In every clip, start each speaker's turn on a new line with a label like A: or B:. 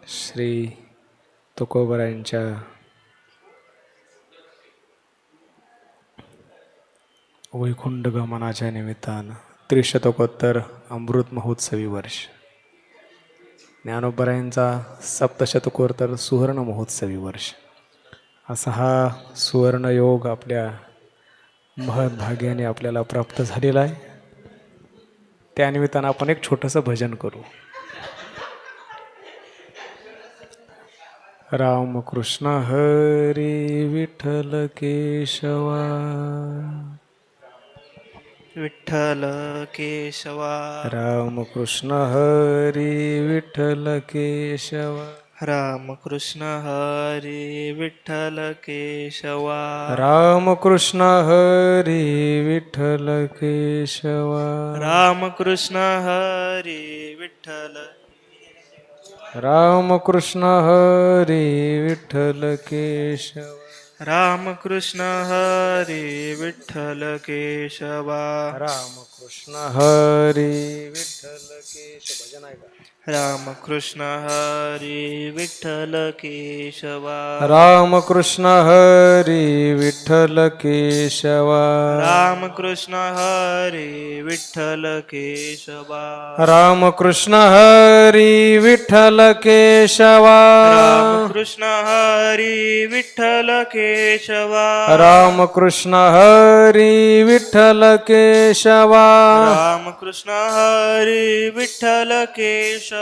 A: श्री तुकोबरायांच्या वैकुंठ गमनाच्या निमित्तानं त्रिशतकोत्तर अमृत महोत्सवी वर्ष, ज्ञानोबरायांचा सप्तशतकोत्तर सुवर्ण महोत्सवी वर्ष, असा हा सुवर्णयोग आपल्या महद्भाग्याने आपल्याला प्राप्त झालेला आहे. त्यानिमित्तानं आपण एक छोटंसं भजन करू. रामकृष्ण हरी विठ्ठल केशवा,
B: विठ्ठल केशवा.
A: रामकृष्ण हरी विठ्ठल केशवा,
B: रामकृष्ण हरी विठ्ठल केशवा.
A: रामकृष्ण हरी विठ्ठल केशवा,
B: रामकृष्ण हरी विठ्ठल.
A: रामकृष्ण हरी विठ्ठल केशवा,
B: रामकृष्ण हरी विठ्ठल केशवा.
A: रामकृष्ण हरी विठ्ठल केशव. भजन आहे का?
B: रामकृष्ण हरी विठ्ठल केशवा.
A: रामकृष्ण हरी विठ्ठल केशवा,
B: रामकृष्ण हरी विठ्ठल केशवा.
A: रामकृष्ण हरी विठ्ठल केशवा,
B: रामकृष्ण हरी विठ्ठल केशवा.
A: रामकृष्ण हरी विठ्ठल केशवा,
B: रामकृष्ण हरी विठ्ठल केशवा.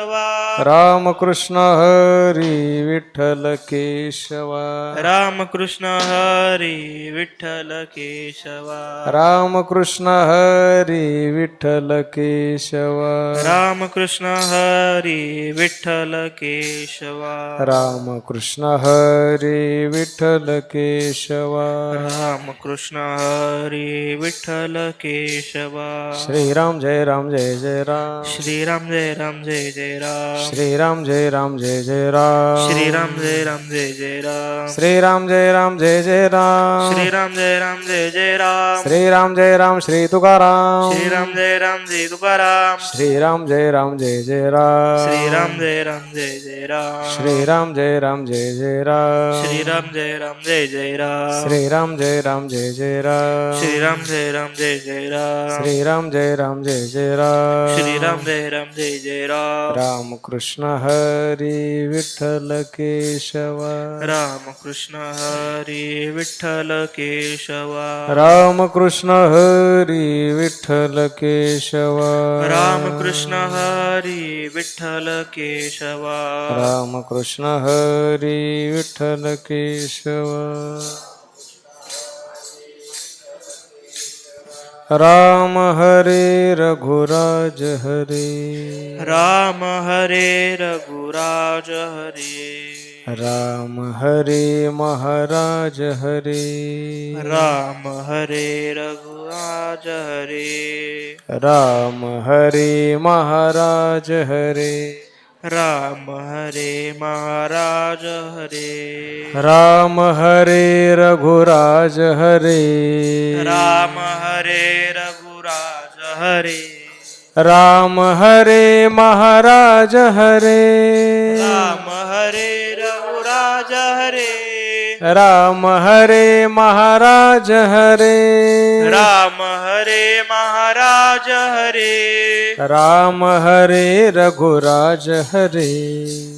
A: रामकृष्ण हरी विठ्ठल केशवा,
B: रामकृष्ण हरी विठ्ठल केशवा.
A: रामकृष्ण हरी विठ्ठल केशवा,
B: रामकृष्ण हरी विठ्ठल केशवा.
A: रामकृष्ण हरी विठ्ठल केशवा.
B: रामकृष्ण हरी विठ्ठल केशवा.
A: श्रीराम जय राम जय जय राम,
B: श्रीराम जय राम जय जय राम.
A: श्रीराम जय राम जय जय राम,
B: श्रीराम जय राम जय जय राम.
A: श्रीराम जय राम जय जय राम,
B: श्रीराम जय राम जय जय राम.
A: श्रीराम जय राम श्री तुकाराम,
B: श्रीराम जय राम जय तुकाराम.
A: श्रीराम जय राम जय जय राम,
B: श्रीराम जय राम जय जय राम.
A: श्रीराम जय राम जय जय राम,
B: श्रीराम जय राम जय जय राम.
A: श्रीराम जय राम जय जय राम,
B: श्रीराम जय राम जय जय राम.
A: श्रीराम जय राम जय जय राम,
B: श्रीराम जय राम जय जय राम.
A: रामकृष्ण हरी विठ्ठल केशवा,
B: रामकृष्ण हरी विठ्ठल केशवा.
A: रामकृष्ण हरी विठ्ठल केशवा,
B: रामकृष्ण हरी विठ्ठल केशवा.
A: रामकृष्ण हरी विठ्ठल केशवा. राम हरे रघुराज हरे,
B: राम हरे रघुराज हरे.
A: राम हरे महाराज हरे,
B: राम हरे रघुराज हरे.
A: राम हरे महाराज हरे,
B: राम हरे महाराज हरे.
A: राम हरे रघुराज हरे,
B: राम हरे रघुराज हरे.
A: राम हरे महाराज हरे,
B: राम हरे रघुराज हरे.
A: राम हरे महाराज हरे,
B: राम हरे महाराज हरे.
A: राम हरे रघुराज हरे,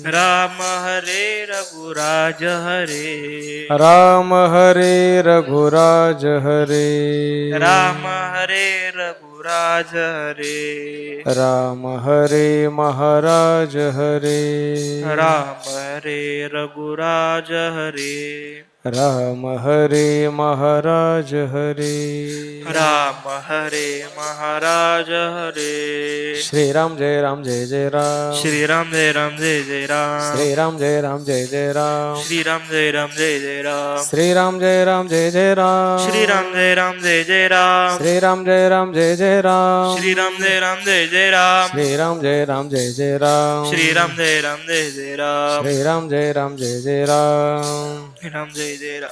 B: राम हरे रघुराज हरे.
A: राम हरे रघुराज हरे,
B: राम हरे रघुराज हरे.
A: राम हरे महाराज हरे,
B: राम हरे रघुराज हरे.
A: राम हरे महाराज हरे,
B: राम हरे महाराज हरे.
A: श्रीराम जय राम जय जय राम,
B: श्रीराम जय राम जय जय राम.
A: श्रीराम जय राम जय जय राम,
B: श्रीराम जय राम जय जय राम.
A: श्रीराम जय राम जय जय राम,
B: श्रीराम जय राम जय जय राम.
A: श्रीराम जय राम जय जय राम,
B: श्रीराम जय राम जय जय राम.
A: श्रीराम जय राम जय जय राम,
B: श्रीराम जय राम जय जय राम.
A: श्रीराम जय राम जय जय राम,
B: राम जय जय राम.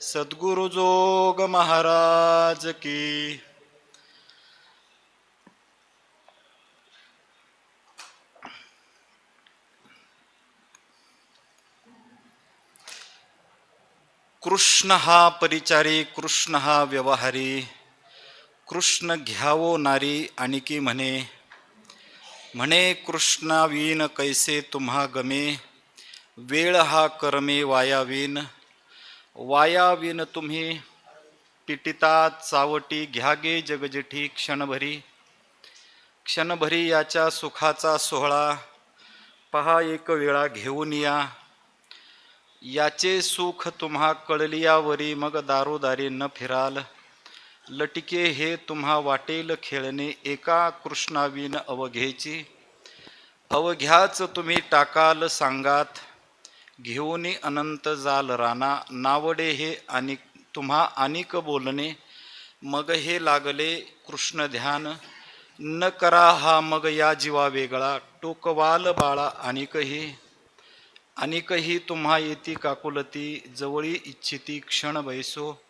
C: सद्गुरु जोग महाराज की. कृष्ण हा परिचारी, कृष्ण हा व्यवहारी, कृष्ण घ्यावो नारी आणिकी म्हणे. म्हणे कृष्णावीन कैसे तुम्हा गमे, वेळ हा कर्मे वायावीन. वायावीन तुम्ही पिटितात चावटी, घ्यागे जगजिठी क्षणभरी. क्षणभरी याच्या सुखाचा सोहळा, पहा एक वेळा घेऊन या. याचे सुख तुम्हा कळलियावरी, मग दारोदारी न फिराल. लटिके हे तुम्हा वाटेल खेळणे, एका कृष्णावीन अवघेची. अवघ्याच तुम्ही टाकाल सांगात, घेऊनी अनंत जाल राना. नावडे हे आणि तुम्हा अनिक बोलणे, मग हे लागले कृष्ण ध्यान. न करा हा मग या जीवा वेगळा, टोकवाल बाळा अनिकही. अनिकही तुम्हा येती काकुलती, जवळी इच्छिती क्षण बैसो.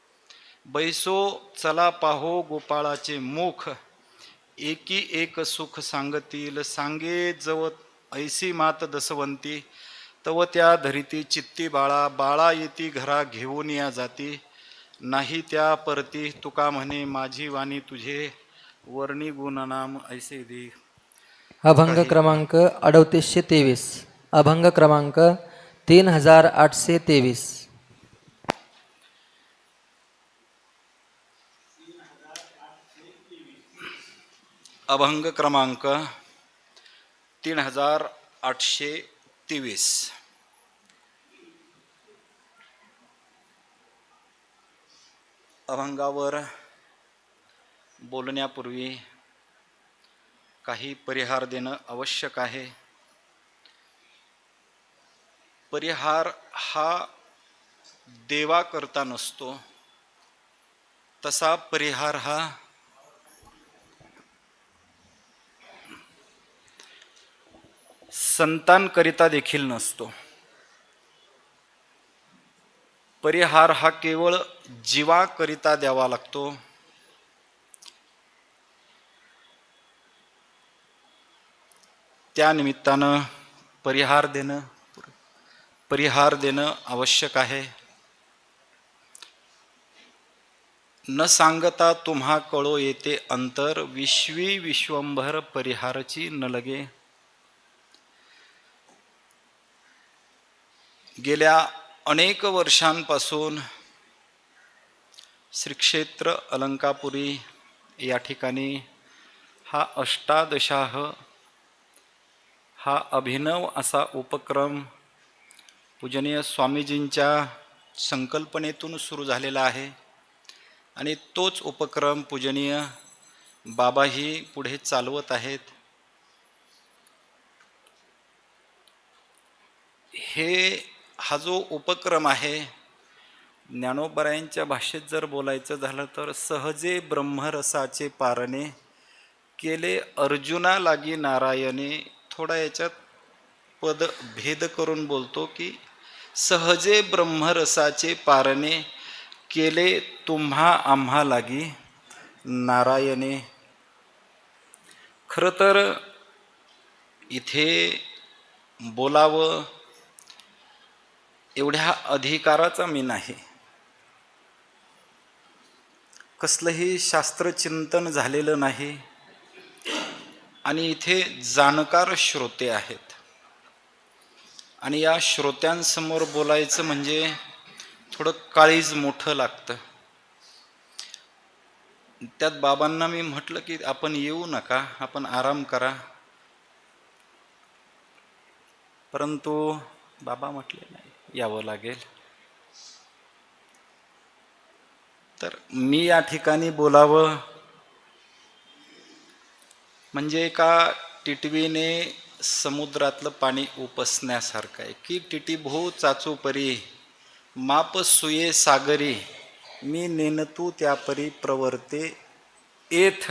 C: बैसो चला पाहो गोपाळाचे मुख, एकी एक सुख सांगतील. सांगे जव ऐसी मात दसवंती, तव त्या धरिती चित्ती बाळा. बाळा येती घरा घेऊन या जाती, नाही त्या परती. तुका म्हणे माझी वाणी तुझे, वर्णी गुणनाम ऐसे दे.
D: अभंग क्रमांक 3823. अभंग क्रमांक 3823.
C: अभंग क्रमांक 3823. अभंगावर बोलण्यापूर्वी काही परिहार देणं आवश्यक आहे. परिहार हा देवाकरता नसतो, तसा परिहार हा संतांकरिता देखील नसतो. परिहार हा केवळ जीवाकरिता द्यावा लागतो. त्या निमित्तानं परिहार देणं आवश्यक आहे. न सांगता तुम्हा कळो येते अंतर, विश्वी विश्वंभर परिहारची न लगे. गेल्या अनेक वर्षांपासून श्री क्षेत्र अलंकापुरी या ठिकाणी हा अष्टादशाह हा अभिनव असा उपक्रम पूजनीय स्वामीजींच्या संकल्पनेतून सुरू झालेला आहे आणि तोच उपक्रम पूजनीय बाबाही पुढे चालवत आहेत. हा जो उपक्रम आहे, ज्ञानोबरायांच्या भाषेत जर बोलायचं झालं तर सहजे ब्रह्मरसाचे पारणे, केले अर्जुना लागी नारायणे. थोडा याच्यात पद भेद करून बोलतो की सहजे ब्रह्मरसाचे पारणे, केले तुम्हा आम्हा लागी नारायणे. खरं तर इथे बोलावं एवढ्या अधिकाराचा मी नाही. कसलंही शास्त्रचिंतन झालेलं नाही आणि इथे जाणकार श्रोते आहेत आणि या श्रोत्यांसमोर बोलायचं म्हणजे थोडं काळीज मोठं लागतं. त्यात बाबांना मी म्हटलं की आपण येऊ नका, आपण आराम करा, परंतु बाबा म्हटले नाही, यावं लागेल. तर मी या ठिकाणी बोलावं म्हणजे एका टिटवीने समुद्रातलं पाणी उपसण्यासारखं आहे की टिटीभो चाचू परी, माप सुये सागरी, मी नेनतू त्या परी प्रवर्ते एथ.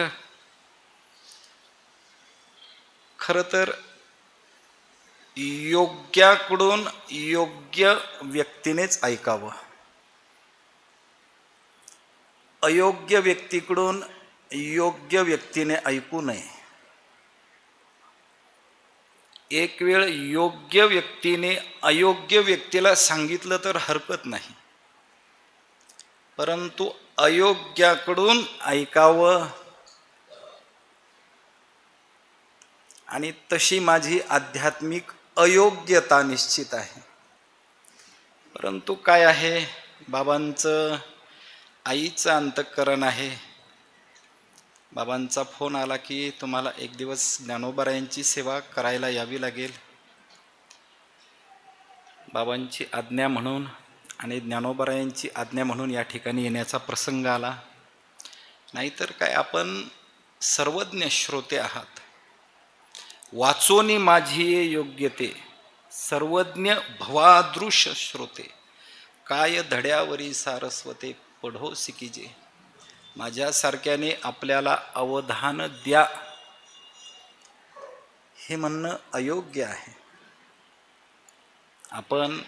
C: खरं तर योग्याकडून योग्य व्यक्तीनेच ऐकावं. अयोग्य व्यक्तीकडून योग्य व्यक्तीने ऐकू नये. एक वेळ योग्य व्यक्तीने अयोग्य व्यक्तीला सांगितलं तर हरकत नाही, परंतु अयोग्याकडून ऐकावं. आणि तशी माझी आध्यात्मिक अयोग्यता निश्चित आहे. परंतु काय आहे, बाबांचं आईचं अंतःकरण आहे. बाबांचा फोन आला की तुम्हाला एक दिवस ज्ञानोबारायांची सेवा करायला यावी लागेल. बाबांची आज्ञा म्हणून आणि ज्ञानोबारायांची आज्ञा म्हणून या ठिकाणी येण्याचा प्रसंग आला. नाहीतर काय, आपण सर्वज्ञ श्रोते आहात. वाचोनी माझी योग्यते, सर्वज्ञ भवादृश श्रोते, काय धड्यावरी सारस्वते पढो सिकीजे. माझ्यासारख्याने आपल्याला अवधान द्या हे म्हणणं अयोग्य आहे. आपण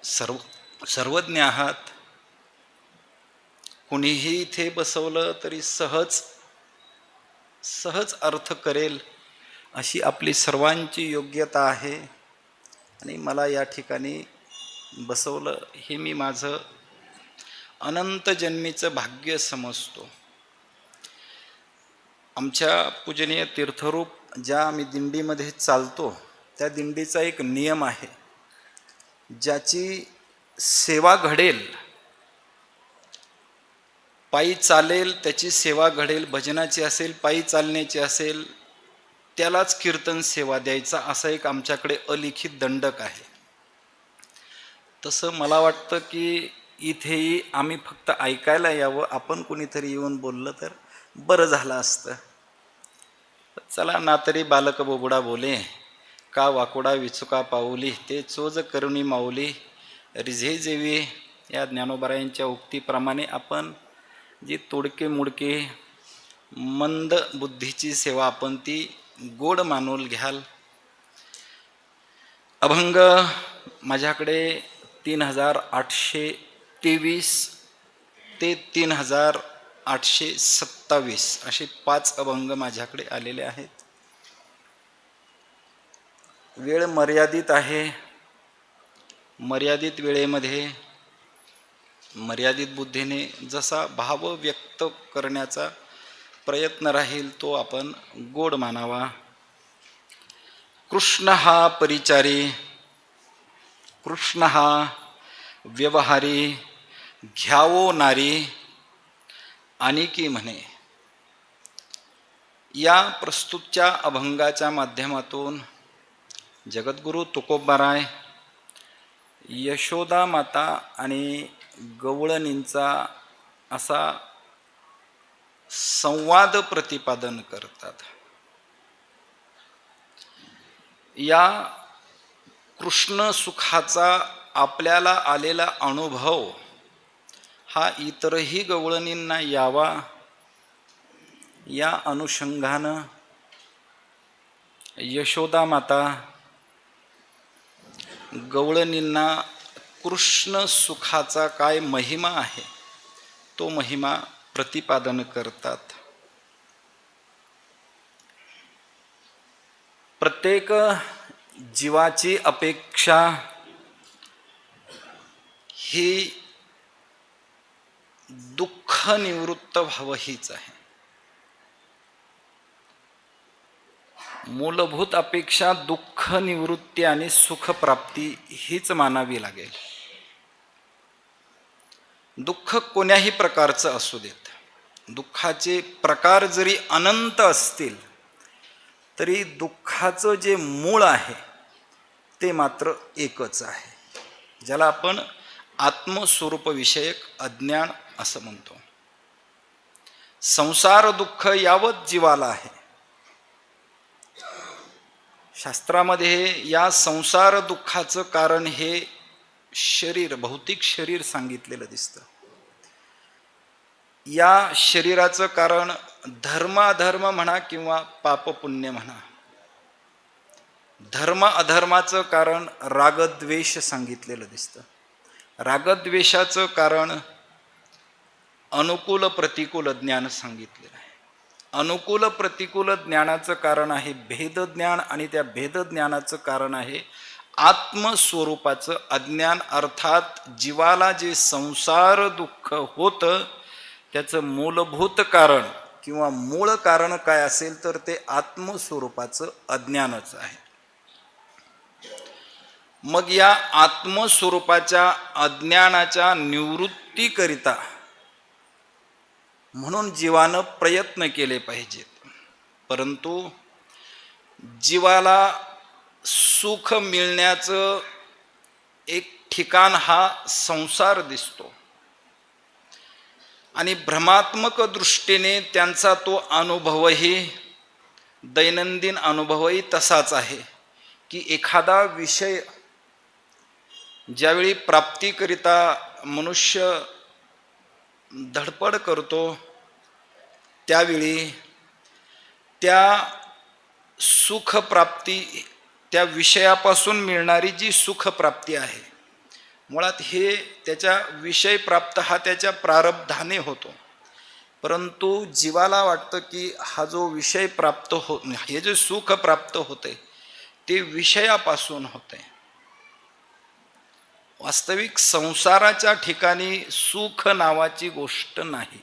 C: सर्वज्ञ आहात. कुणीही इथे बसवलं तरी सहज अर्थ करेल अशी आपली सर्वांची योग्यता आहे. आणि मला या ठिकाणी बसवलं हे मी माझं अनंत जन्मीचं भाग्य समजतो. आमच्या पूजनीय तीर्थरूप ज्या आम्ही दिंडीमध्ये चालतो त्या दिंडीचा एक नियम आहे, ज्याची सेवा घडेल, पायी चालेल त्याची सेवा घडेल, भजनाची असेल, पायी चालण्याची असेल, त्यालाच कीर्तन सेवा द्यायचा, असा एक आमच्याकडे अलिखित दंडक आहे. तसं मला वाटतं की इथेही आम्ही फक्त ऐकायला यावं. आपण कुणीतरी येऊन बोललं तर बरं झालं असतं. चला ना तरी बालक बोबडा बोले, का वाकोडा विचुका पाऊली, ते चोज करुणी माऊली रिझे जेवी. या ज्ञानोबारायांच्या उक्तीप्रमाणे आपण जी तोडके मुडके मंद बुद्धीची सेवा आपण ती गोड मानून घ्याल. अभंग माझ्याकडे 3823 ते 3827 असे 5 अभंग माझ्याकडे आलेले आहेत. वेळ मर्यादित आहे. मर्यादित वेळेमध्ये मर्यादित बुद्धीने जसा भाव व्यक्त करण्याचा प्रयत्न राहील तो आपण गोड मानावा. कृष्ण हा परिचारी, कृष्ण हा व्यवहारी, घ्यावो नारी आणिकी म्हणे. या प्रस्तुतच्या अभंगाच्या माध्यमातून जगद्गुरु तुकोबाराय यशोदा माता आणि गवळणींचा असा संवाद प्रतिपादन करतात. या कृष्ण सुखाचा आपल्याला आलेला अनुभव हा इतरही गवळणींना यावा या अनुषंगानं यशोदा माता गवळणींना कृष्ण सुखाचा काय महिमा आहे तो महिमा प्रतिपादन करतात. प्रत्येक जीवाची अपेक्षा ही दुःख निवृत्त व्हावं हीच आहे. मूलभूत अपेक्षा दुःख निवृत्ती आणि सुखप्राप्ती हीच मानावी लागेल. दुःख कोण्याही प्रकारचं असू देत, दुःखाचे प्रकार जरी अनंत असतील तरी दुःखाचं जे मूळ आहे ते मात्र एकच आहे, ज्याला आपण आत्मस्वरूपविषयक अज्ञान असं म्हणतो. संसार दुःख यावत जीवाला आहे. शास्त्रामध्ये या संसार दुःखाचं कारण हे शरीर, भौतिक शरीर सांगितलेलं दिसतं. या शरीराचं कारण धर्म अधर्म म्हणा किंवा पाप पुण्य म्हणा. धर्म अधर्माचं कारण रागद्वेष सांगितलेलं दिसतं. रागद्वेषाचं कारण अनुकूल प्रतिकूल ज्ञान सांगितलेलं आहे. अनुकूल प्रतिकूल ज्ञानाचं कारण आहे भेदज्ञान, आणि त्या भेदज्ञानाचं कारण आहे आत्मस्वरूपाचं अज्ञान. अर्थात जीवाला जे संसार दुःख होतं त्याचं मूलभूत कारण किंवा मूळ कारण काय असेल तर ते आत्मस्वरूपाचं अज्ञानच आहे. मग या आत्मस्वरूपाच्या अज्ञानाच्या निवृत्तीकरिता म्हणून जीवानं प्रयत्न केले पाहिजेत. परंतु जीवाला सुख मिळण्याचं एक ठिकाण हा संसार दिसतो, आणि भ्रमात्मक दृष्टीने त्यांचा तो अनुभवही, दैनंदिन अनुभवही तसाच आहे की एखादा विषय ज्यावेळी प्राप्तीकरिता मनुष्य धडपड करतो त्यावेळी त्या सुखप्राप्ती, त्या विषयापासून मिळणारी जी सुखप्राप्ती आहे, मुळात हे त्याच्या विषय प्राप्त हा त्याच्या प्रारब्धाने होतो. परंतु जीवाला वाटतं की हा जो विषय प्राप्त हे जे सुख प्राप्त होते ते विषयापासून होते. वास्तविक संसाराच्या ठिकाणी सुख नावाची गोष्ट नाही.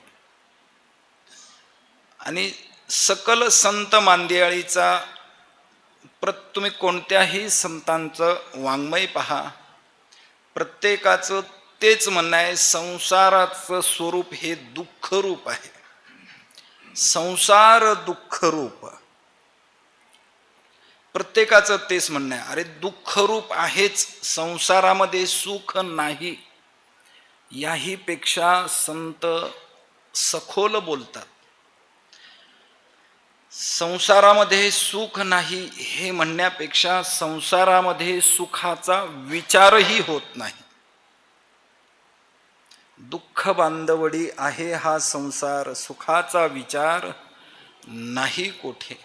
C: आणि सकल संत मांदियाळीचा तुम्ही कोणत्याही संतांचं वाङ्मय पहा, प्रत्येकाचं तेच म्हणणं आहे, संसाराचं स्वरूप हे दुःखरूप आहे. संसार दुःखरूप, प्रत्येकाचं तेच म्हणणं आहे. अरे दुःखरूप आहेच, संसारामध्ये सुख नाही. याही पेक्षा संत सखोल बोलतात. संसारामध्ये सुख नाही हे म्हणण्यापेक्षा संसारामध्ये सुखाचा विचारही होत नाही. दुःख बांधवडी आहे हा संसार, सुखाचा विचार नाही कोठे.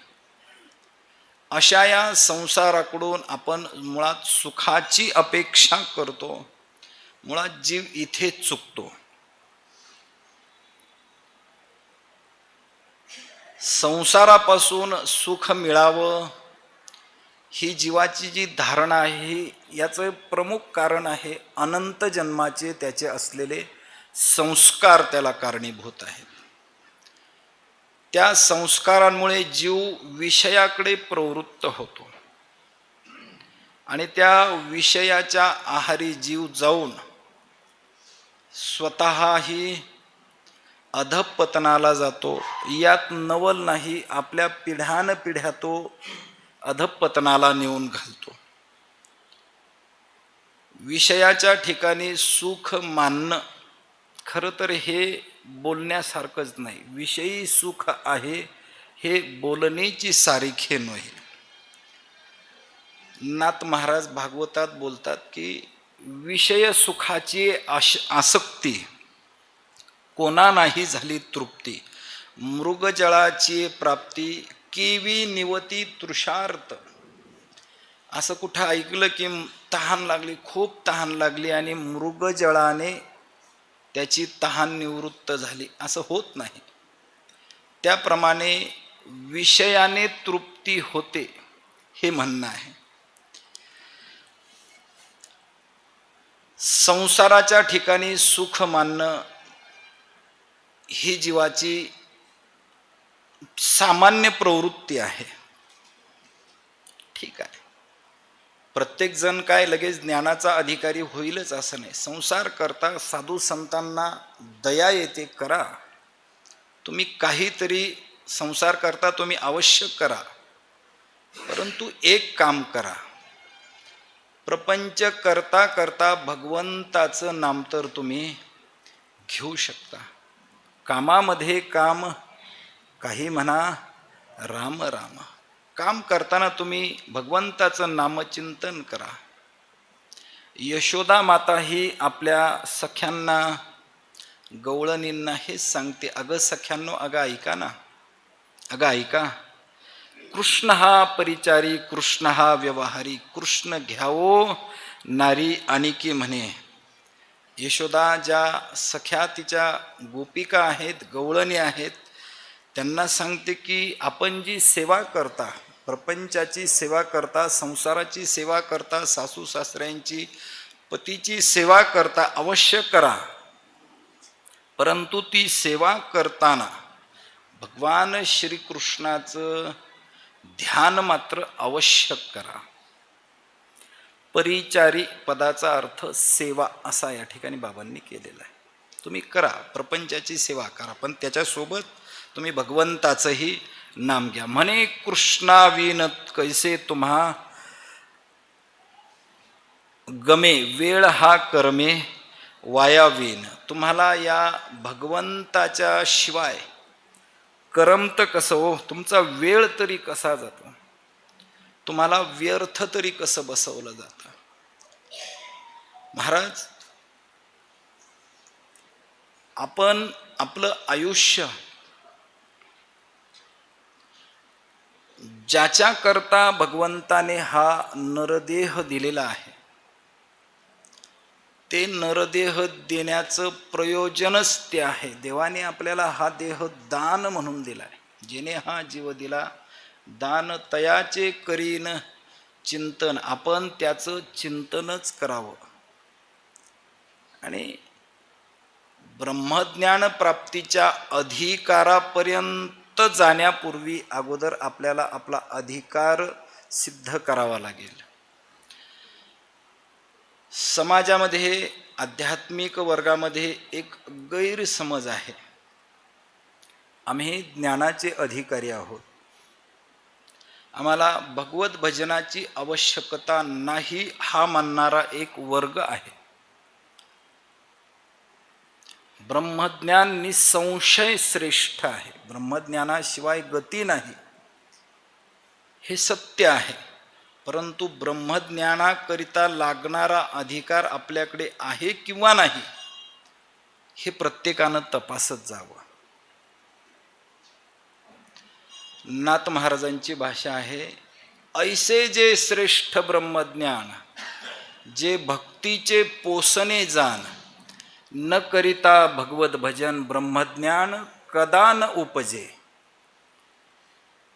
C: अशा या संसाराकडून आपण मुळात सुखाची अपेक्षा करतो. मुळात जीव इथे चुकतो. संसारापासून सुख मिळावं ही जीवाची जी धारणा आहे याचं प्रमुख कारण आहे अनंत जन्माचे त्याचे असलेले संस्कार त्याला कारणीभूत आहेत. त्या संस्कारांमुळे जीव विषयाकडे प्रवृत्त होतो, आणि त्या विषयाच्या आहारी जीव जाऊन स्वतःही अधःपतनाला जातो. यात नवल नाही, आपल्या पिढ्यानपिढ्या तो अधःपतनाला नेऊन घालतो. विषयाच्या ठिकाणी सुख मानणं खरं तर हे बोलण्यासारखंच नाही. विषयी सुख आहे हे बोलण्याची सारीखे नव्हे. नाथ महाराज भागवतात बोलतात की विषय सुखाची आसक्ती कोणा नाही झाली तृप्ती, मृगजळाची प्राप्ती केवी निवती तृषार्थ. असं कुठं ऐकलं की तहान लागली, खूप तहान लागली आणि मृगजळाने त्याची तहान निवृत्त झाली, असं होत नाही. त्याप्रमाणे विषयाने तृप्ती होते हे म्हणणं आहे. संसाराच्या ठिकाणी सुख मानणं ही जीवाची सामान्य प्रवृत्ती आहे. ठीक आहे, प्रत्येक जण काय लगेच ज्ञानाचा अधिकारी होईलच असं नाही. संसार करता साधू संतांना दया येते, करा. तुम्ही काहीतरी संसार करता तुम्ही अवश्य करा, परंतु एक काम करा. प्रपंच करता करता भगवंताचं नाम तर तुम्ही घेऊ शकता. कामामध्ये काम, काही म्हणा राम राम. काम करताना तुम्ही भगवंताचं नामचिंतन करा. यशोदा माता ही आपल्या सख्यांना, गवळणींना हेच सांगते, अगं सख्यांनो, अगं ऐका ना, अगं ऐका. कृष्ण हा परिचारी, कृष्ण हा व्यवहारी. कृष्ण घ्यावो नारी आणिकी म्हणे, यशोदा ज्या सख्या तिच्या गोपिका आहेत, गवळणी आहेत, त्यांना सांगते की आपण जी सेवा करता, प्रपंचाची सेवा करता, संसाराची सेवा करता, सासू सासऱ्यांची, पतीची सेवा करता, अवश्य करा. परंतु ती सेवा करताना भगवान श्रीकृष्णाचं ध्यान मात्र आवश्यक करा. परिचारी पदाचा अर्थ सेवा असा या ठिकाणी बाबांनी केलेला आहे. तुम्ही करा, प्रपंचाची सेवा करा, पण त्याच्यासोबत तुम्ही भगवंताचंही नाम घ्या. म्हणे कृष्णाविन कैसे तुम्हा गमे, वेळ हा कर्मे वायावीन. तुम्हाला या भगवंताच्या शिवाय करमत कसं हो, तुमचा वेळ तरी कसा जातो, तुम्हाला व्यर्थ तरी कसं बसवलं जातं. महाराज, आपण आपलं आयुष्य ज्याच्याकरता भगवंताने हा नरदेह दिलेला आहे, ते नरदेह देण्याचं प्रयोजनच ते आहे. देवाने आपल्याला हा देह दान म्हणून दिलाय. जेने हा जीव दिला, दान तयाचे करीन चिंतन. आपण त्याचं चिंतनच करावं. आणि ब्रह्मज्ञान प्राप्तीच्या अधिकारापर्यंत जाण्यापूर्वी अगोदर आपल्याला आपला अधिकार सिद्ध करावा लागेल. समाजामध्ये, आध्यात्मिक वर्गामध्ये एक गैरसमज आहे, आम्ही ज्ञानाचे अधिकारी आहोत, आम्हाला भगवत भजनाची आवश्यकता नाही, हा मानणारा एक वर्ग आहे. ब्रह्मज्ञान निसंशय श्रेष्ठ आहे, ब्रह्मज्ञानाशिवाय गती नाही, हे सत्य आहे. परंतु ब्रह्मज्ञानाकरिता लागणारा अधिकार आपल्याकडे आहे किंवा नाही, हे प्रत्येकानं तपासत जावं. नाथ महाराजांची भाषा आहे, ऐसे जे श्रेष्ठ ब्रह्मज्ञान, जे भक्तीचे पोसणे जाण, न करिता भगवत भजन ब्रह्मज्ञान कदा न उपजे.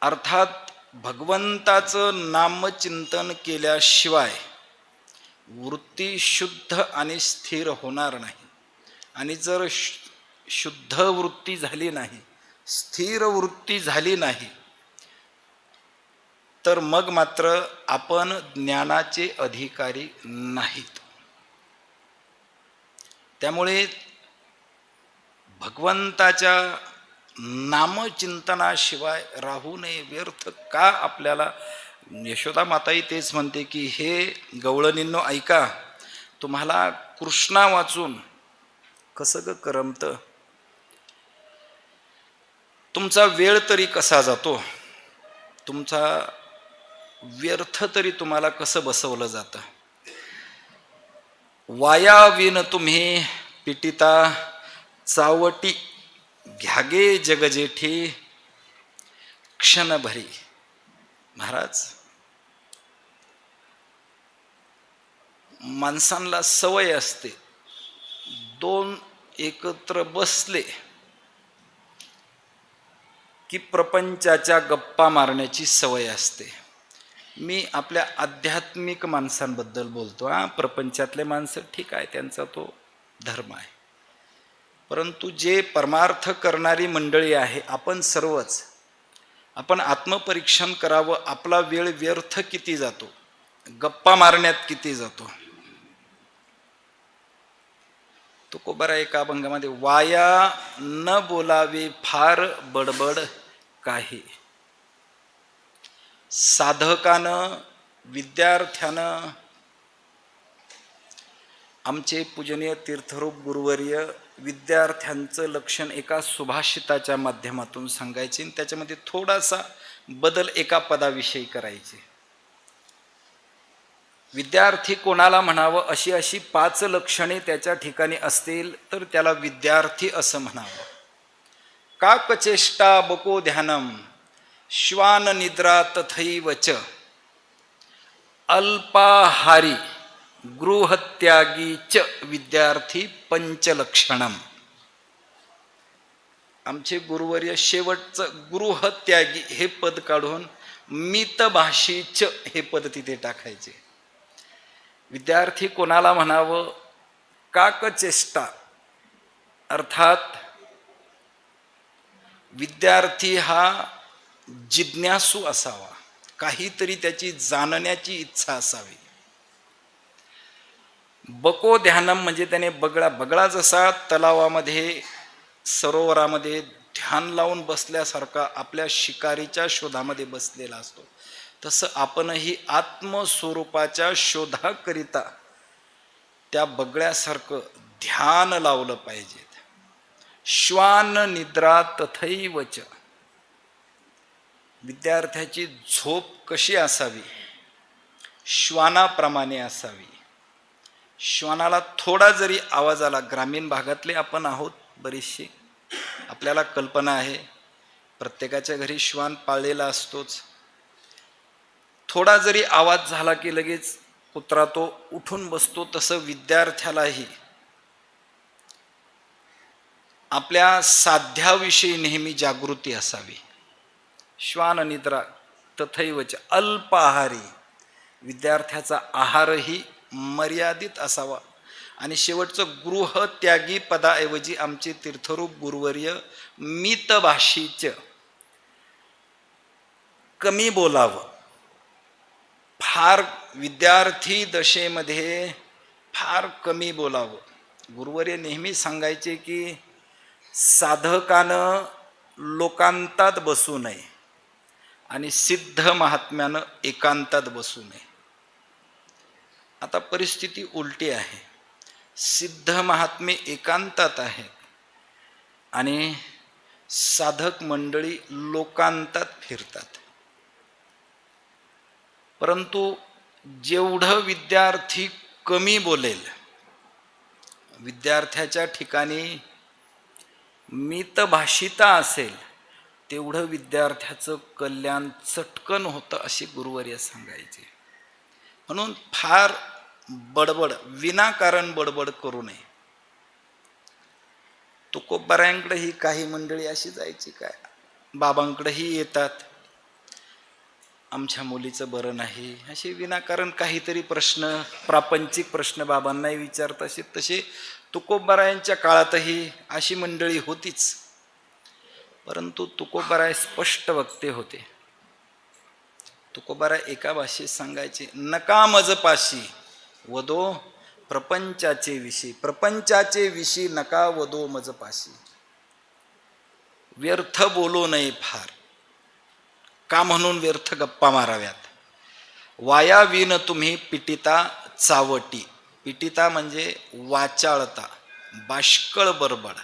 C: अर्थात भगवंताचं नामचिंतन केल्याशिवाय वृत्ती शुद्ध आणि स्थिर होणार नाही. आणि जर शुद्ध वृत्ती झाली नाही, स्थिर वृत्ती झाली नाही, तर मग मात्र आपण ज्ञानाचे अधिकारी नाहीत. त्यामुळे भगवंताच्या नामचिंतनाशिवाय राहू नये. व्यर्थ का आपल्याला. यशोदा माताई तेच म्हणते की हे गवळणींनो ऐका, तुम्हाला कृष्णा वाचून कसं ग करमतं, तुमचा वेळ तरी कसा जातो, तुमचा व्यर्थ तरी तुम्हाला कसं बसवलं जातं. वायाविन तुम्ही पिटिता चावटी, घ्यागे जगजेठी क्षणभरी. महाराज, माणसांना सवय असते, दोन एकत्र बसले की प्रपंचाच्या गप्पा मारण्याची सवय असते. मी आपल्या आध्यात्मिक माणसांबद्दल बोलतो. प्रपंचातले माणसं ठीक आहे, त्यांचा तो धर्म आहे. परंतु जे परमार्थ करणारी मंडळी आहे, आपण सर्वच, आपण आत्मपरीक्षण करावं. आपला वेळ व्यर्थ किती जातो, गप्पा मारण्यात किती जातो. तुकोबारा एका अभंगामध्ये, वाया न बोलावे फार बडबड काही. साधकानं, विद्यार्थ्यानं, आमचे पूजनीय तीर्थरूप गुरुवर्य विद्यार्थ्यांचं लक्षण एका सुभाषिताच्या माध्यमातून सांगायचे आणि त्याच्यामध्ये थोडासा बदल एका पदाविषयी करायचे. विद्यार्थी कोणाला म्हणावं, अशी अशी 5 लक्षणे त्याच्या ठिकाणी असतील तर त्याला विद्यार्थी असं म्हणावं. काकचेष्टा बको ध्यानम, श्वान निद्रा तथैवच, अल्पाहारी गृहत्यागी च विद्यार्थी पंचलक्षणम. आमचे गुरुवर्य शेवटचं गृहत्यागी हे पद काढून मितभाषीच हे पद तिथे टाकायचे. विद्यार्थी कोणाला म्हणावं? काकचेष्टा, अर्थात विद्यार्थी हा जिज्ञासू असावा, काहीतरी त्याची जाणण्याची इच्छा असावी. बको ध्यानम म्हणजे त्याने बगळा जसा तलावामध्ये सरोवरामध्ये ध्यान लावून बसल्यासारखा आपल्या शिकारीच्या शोधामध्ये बसलेला असतो, तसं आपणही आत्मस्वरूपाच्या शोधाकरिता त्या बगळ्यासारखं ध्यान लावलं पाहिजे. श्वान निद्रा तथैवच. विद्यार्थ्याची झोप कशी असावी? श्वानाप्रमाणे असावी. श्वानाला थोडा जरी आवाज आला, ग्रामीण भागातले आपण आहोत बरीचशी, आपल्याला कल्पना आहे, प्रत्येकाच्या घरी श्वान पाळलेला असतोच. थोडा जरी आवाज झाला की लगेच कुत्रा तो उठून बसतो. तसं विद्यार्थ्यालाही आपल्या साध्याविषयी नेहमी जागृती असावी. श्वान निद्रा तथैवच. अल्पाहारी. विद्यार्थ्याचा आहारही मर्यादित असावा. आणि शेवटचं गृहत्यागी पदाऐवजी आमचे तीर्थरूप गुरुवर्य मितभाषीच, कमी बोलावं. फार विद्यार्थी दशेमध्ये फार कमी बोलावं. गुरुवर्य नेहमी सांगायचे की साधकानं लोकांतात बसू नये आणि सिद्ध महात्म्यानं एकांतात बसू नये. आता परिस्थिती उलटी आहे. सिद्ध महात्मे एकांतात आहेत आणि साधक मंडळी लोकांतात फिरतात. परंतु जेवढं विद्यार्थी कमी बोलेल, विद्यार्थ्याच्या ठिकाणी मितभाषिता असेल, तेवढं विद्यार्थ्याचं कल्याण चटकन होतं असे गुरुवर्य सांगायचे. म्हणून फार बडबड, विनाकारण बडबड करू नये. तुकोबारायांकडे ही काही मंडळी अशी जायची, काय बाबांकडेही येतात, आमच्या मुलीचं बरं नाही, असे विनाकारण काहीतरी प्रश्न, प्रापंचिक प्रश्न बाबांनाही विचारत असे. तसे तुकोबारायांच्या काळातही अशी मंडळी होतीच. परंतु तुकोबाराय स्पष्ट वक्ते होते. तुकोबाराय एका भाषेत सांगायचे, नका मजपाशी वदो प्रपंचाचे विषयी. प्रपंचाचे विषयी नका वदो मजपाशी. व्यर्थ बोलू नये फार. का म्हणून व्यर्थ गप्पा माराव्यात? वाया विन तुम्ही पिटिता चावटी. पिटिता म्हणजे वाचाळता, बाष्कळ बडबड.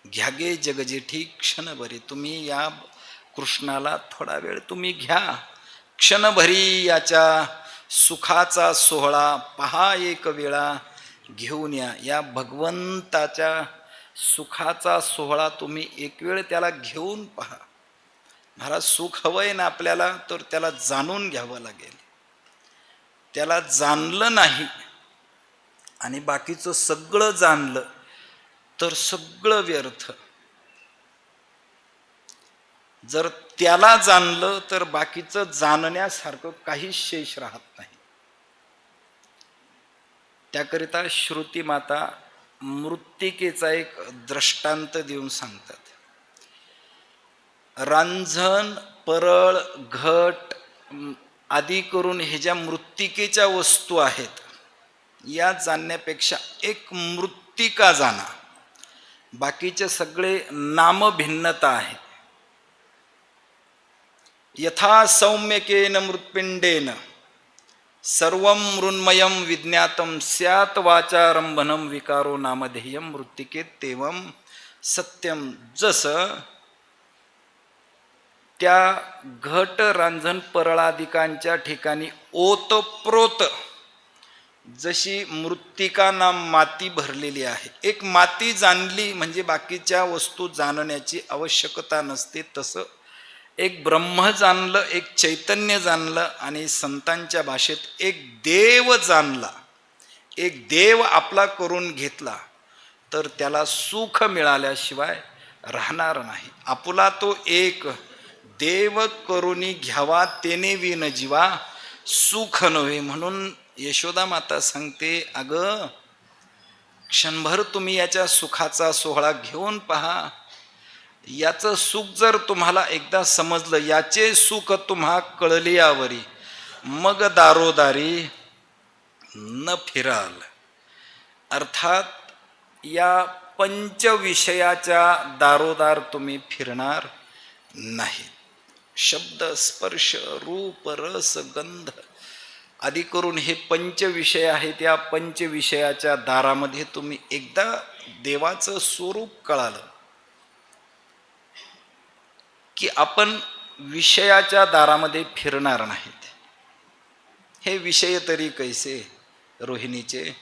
C: घ्यागे जगजेठी क्षणभरी. तुम्ही या कृष्णाला थोडा वेळ तुम्ही घ्या, क्षणभरी याच्या सुखाचा सोहळा पहा एक वेळा घेऊन या. या भगवंताच्या सुखाचा सोहळा तुम्ही एक वेळ त्याला घेऊन पहा. महाराज, सुख हवंय ना आपल्याला, तर त्याला जाणून घ्यावं लागेल. त्याला जाणलं नाही आणि बाकीचं सगळं जाणलं तर सगळं व्यर्थ. जर त्याला जाणलं तर बाकीचं जाणण्यासारखं काहीच शेष राहत नाही. त्याकरिता श्रुती माता मृत्तिकेचा एक दृष्टांत देऊन सांगतात. रांझण, परळ, घट आदी करून हे ज्या मृत्तिकेच्या वस्तू आहेत, या जाणण्यापेक्षा एक मृत्तिका जाणा. बाकीचे सगळे नामभिन्नता आहे. यथा सौम्यकेन मृत्पिंडेन सर्वं मृन्मयं विज्ञातं स्यात् वाचारंभनं विकारो नामधेयं मृत्तिकेत तेवं सत्यम. जसं त्या घट, रांझण, परळादिकांच्या ठिकाणी ओतप्रोत जशी मृत्तिका नाम माती भरलेली आहे, एक माती जाणली म्हणजे बाकीच्या वस्तू जाणण्याची आवश्यकता नसते. तसं एक ब्रह्म जाणलं, एक चैतन्य जाणलं आणि संतांच्या भाषेत एक देव जाणला, एक देव आपला करून घेतला तर त्याला सुख मिळाल्याशिवाय राहणार नाही. आपुला तो एक देव करुणी घ्यावा तेने विन जीवा सुख नव्हे. म्हणून यशोदा माता सांगते, अगं क्षणभर तुम्ही याच्या सुखाचा सोहळा घेऊन पहा. याचं सुख जर तुम्हाला एकदा समजलं, याचे सुख तुम्हा कळले यावरी, मग दारोदारी न फिराल. अर्थात या पंचविषयाच्या दारोदार तुम्ही फिरणार नाही. शब्द स्पर्श रूप रस गंध आदी करून हे पंचविषय आहेत. या पंचविषयाच्या दारामध्ये तुम्ही एकदा देवाचं स्वरूप कळालं की आपण विषयाच्या दारामध्ये फिरणार नाहीत. हे विषय तरी कैसे रोहिणीचे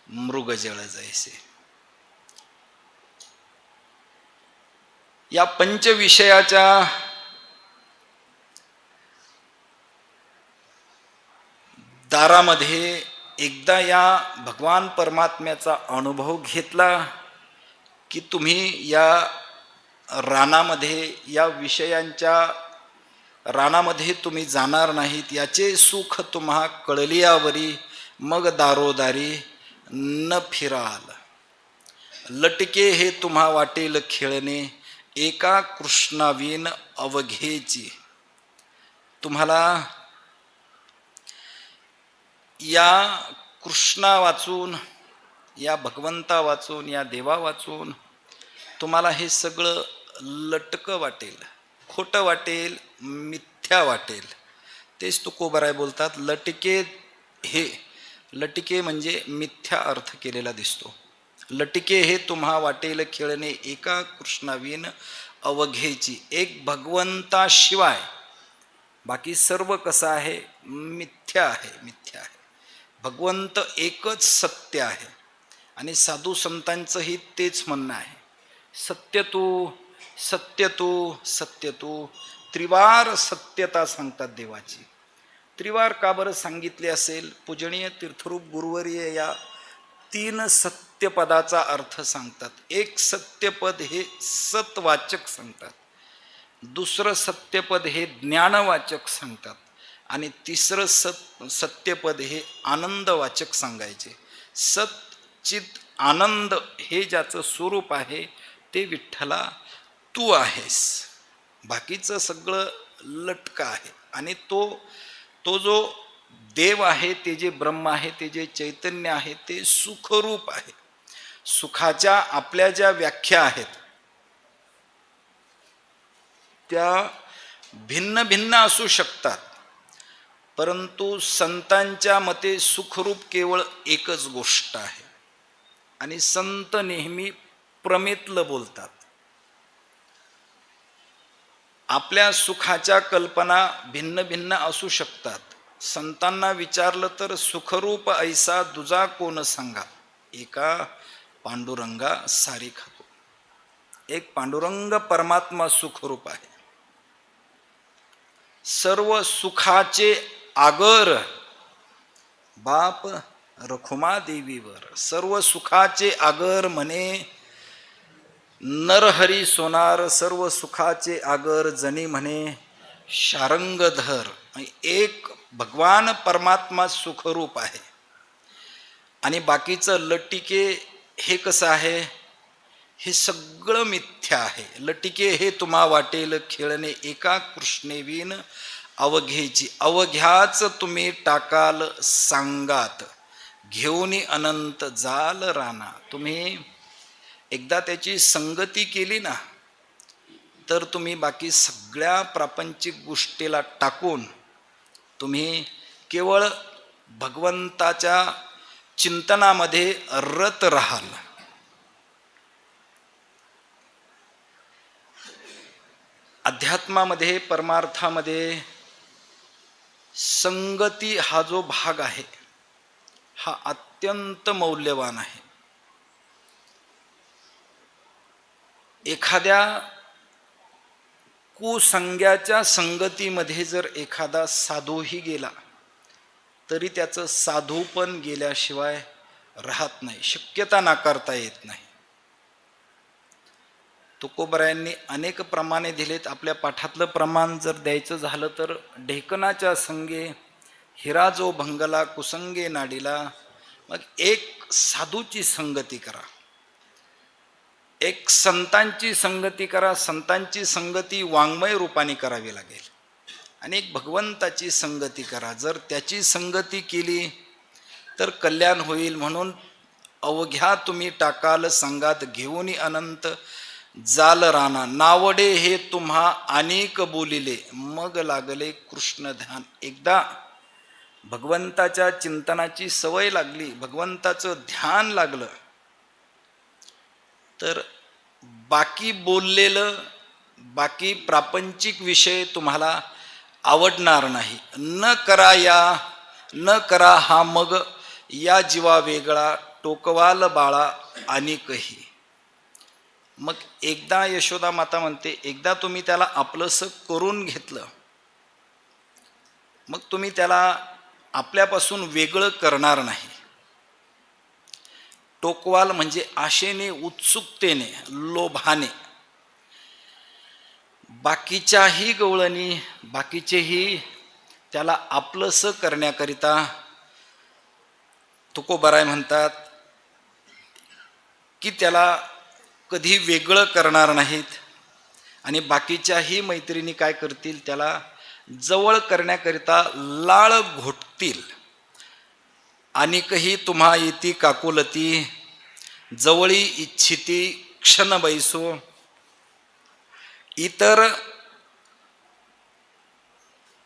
C: मृगजळ जैसे. या पंचविषयाच्या दारामध्ये एकदा या भगवान परमात्म्याचा अनुभव घेतला की तुम्ही या रानामध्ये, या विषयांच्या रानामध्ये तुम्ही जाणार नाहीत. याचे सुख तुम्हा कळलियावरी, मग दारोदारी न फिराल. लटके हे तुम्हा वाटेल खेळणे, एका कृष्णावीन अवघेची. तुम्हाला या कृष्णा वाचून, या भगवंता वाचून, या देवा वाचून तुम्हाला हे सगळं लटकं वाटेल, खोटं वाटेल, मिथ्या वाटेल. तेच तुकोबराय बोलतात, लटके म्हणजे मिथ्या अर्थ केलेला दिसतो. लटके हे तुम्हा वाटेल खेळणे, एका कृष्णावीन अवघेची. एक भगवंताशिवाय बाकी सर्व कसं आहे, मिथ्या आहे, मिथ्या आहे. भगवंत एकच सत्य आहे. आणि साधू संतांचंही तेच म्हणणं आहे, सत्य तू, सत्य तू, सत्य तू. त्रिवार सत्यता सांगतात देवाची. त्रिवार का बरं सांगितले असेल? पूजनीय तीर्थरूप गुरुवर्य या 3 सत्यपदाचा अर्थ सांगतात. एक सत्यपद हे सतवाचक सांगतात, दुसरं सत्यपद हे ज्ञानवाचक सांगतात, आणि तिसरं सत्यपद हे आनंदवाचक सांगायचे. सत चित आनंद हे ज्याचं स्वरूप आहे ते विठ्ठला तू आहेस. बाकीचं सगळं लटकं आहे. आणि तो जो देव आहे, ते जे ब्रह्म आहे, ते जे चैतन्य आहे, ते सुखरूप आहे. सुखाच्या आपल्या ज्या व्याख्या आहेत त्या भिन्न भिन्न असू शकतात, परंतु संतांच्या मते सुखरूप केवळ एकच गोष्ट आहे. आणि संत नेहमी प्रमेतलं बोलतात. आपल्या सुखाच्या कल्पना भिन्न भिन्न असू शकतात. संतांना विचारलं तर सुखरूप ऐसा दुजा कोण सांगा, एका पांडुरंगा सारी खातो. एक पांडुरंग परमात्मा सुखरूप आहे. सर्व सुखाचे आगर बाप रखुमा देवीवर. सर्व सुखाचे आगर म्हणे नरहरी सोनार. सर्व सुखाचे आगर जनी म्हणे शारंगधर. एक भगवान परमात्मा सुखरूप आहे. आणि बाकीचं लटिके हे कसं आहे, हे सगळं मिथ्या आहे. लटिके हे तुम्हा वाटेल खेळणे, एका कृष्णेवीन अवघेची. अवघ्याच तुम्ही टाकाल सांगात, घेऊनी अनंत जाल राना. तुम्ही एकदा त्याची संगती केली ना, तर तुम्ही बाकी सगळ्या प्रापंचिक गोष्टीला टाकून तुम्ही केवळ भगवंताच्या चिंतनामध्ये रत राहाल. अध्यात्मामध्ये, परमार्थामध्ये संगती हा जो भाग आहे हा अत्यंत मौल्यवान आहे. एखाद्या कुसंग्याच्या संगतीमध्ये जर एखादा साधूही गेला तरी त्याचं साधूपण गेल्याशिवाय राहत नाही, शक्यता नाकारता येत नाही. तुकोबरायांनी अनेक प्रमाणे दिलेत. आपल्या पाठातलं प्रमाण जर द्यायचं झालं तर ढेकणाच्या संगे हिरा जो भंगला कुसंगे नाडीला. मग एक साधूची संगती करा, एक संतांची संगती करा. संतांची संगती वाङ्मय रूपाने करावी लागेल. आणि एक भगवंताची संगती करा. जर त्याची संगती केली तर कल्याण होईल. म्हणून अवघ्या तुम्ही टाकाल संगात घेऊनी अनंत जाल राणा. नावडे हे तुम्हा अनेक बोलिले मग लागले कृष्ण ध्यान. एकदा भगवंताच्या चिंतनाची सवय लागली, भगवंताचं ध्यान लागलं, तर बाकी बोललेलं, बाकी प्रापंचिक विषय तुम्हाला आवडणार नाही. न करा हा मग या जीवा वेगळा टोकवाल बाळा अनेकही. मग एकदा यशोदा माता म्हणते, एकदा तुम्ही त्याला आपलंसं करून घेतलं, मग तुम्ही त्याला आपल्यापासून वेगळं करणार नाही. टोकवाल म्हणजे आशेने, उत्सुकतेने, लोभाने. बाकीच्याही गवळणी, बाकीचेही त्याला आपलंसं करण्याकरिता तुकोबाराय म्हणतात की त्याला कधी वेगळं करणार नाहीत. आणि बाकीच्याही मैत्रिणी काय करतील, त्याला जवळ करण्याकरिता लाळ घोटतील. अनेकही तुम्हा येती काकुलती जवळी इच्छिती क्षण बैसो.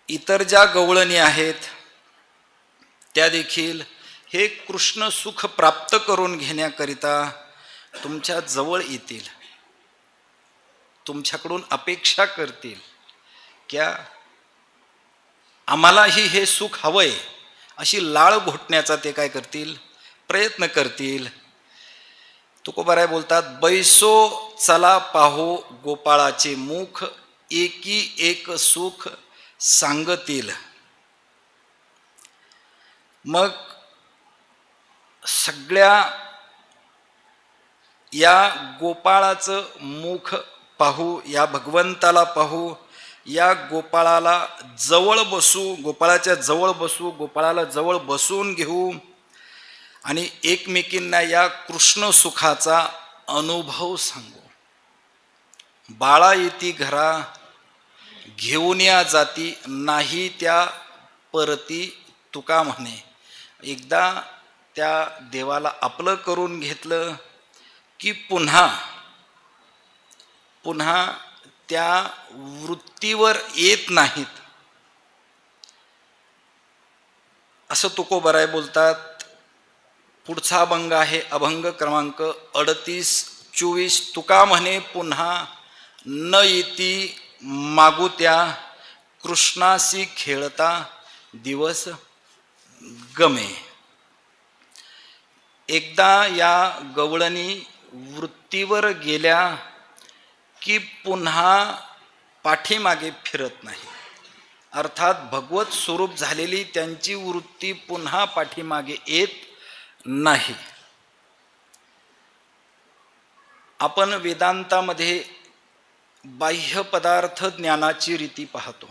C: इतर ज्या गवळणी आहेत त्या देखील हे कृष्ण सुख प्राप्त करून घेण्याकरिता तुमच्या जवळ येतील, तुमच्याकडून अपेक्षा करतील क्या आम्हालाही हे सुख हवंय, अशी लाळ घोटण्याचा ते काय करतील, प्रयत्न करतील. तुकोबाराय बोलतात, बैसो चला पाहो गोपाळाचे मुख एकी एक सुख सांगतील. मग सगळ्या या गोपाळाचं मुख पाहू, या भगवंताला पाहू, या गोपाळाला जवळ बसू, गोपाळाच्या जवळ बसू, गोपाळाला जवळ बसून घेऊ आणि एकमेकींना या कृष्ण सुखाचा अनुभव सांगू. बाळा येती घरा घेऊन या जाती नाही त्या परती तुका म्हणे. एकदा त्या देवाला आपलं करून घेतलं की पुन्हा त्या वृत्तीवर येत नाहीत, असं तुकोबाराय बोलतात. पुढचा अभंग आहे अभंग क्रमांक 38-24. तुका म्हणे पुन्हा न येती मागू त्या कृष्णाशी खेळता दिवस गमे. एकदा या गवळणी वृत्तीवर गेल्या की पुन्हा पाठीमागे फिरत नाही. अर्थात भगवत स्वरूप झालेली त्यांची वृत्ती पुन्हा पाठीमागे येत नाही. आपण वेदांतामध्ये बाह्य पदार्थ ज्ञानाची रीती पाहतो.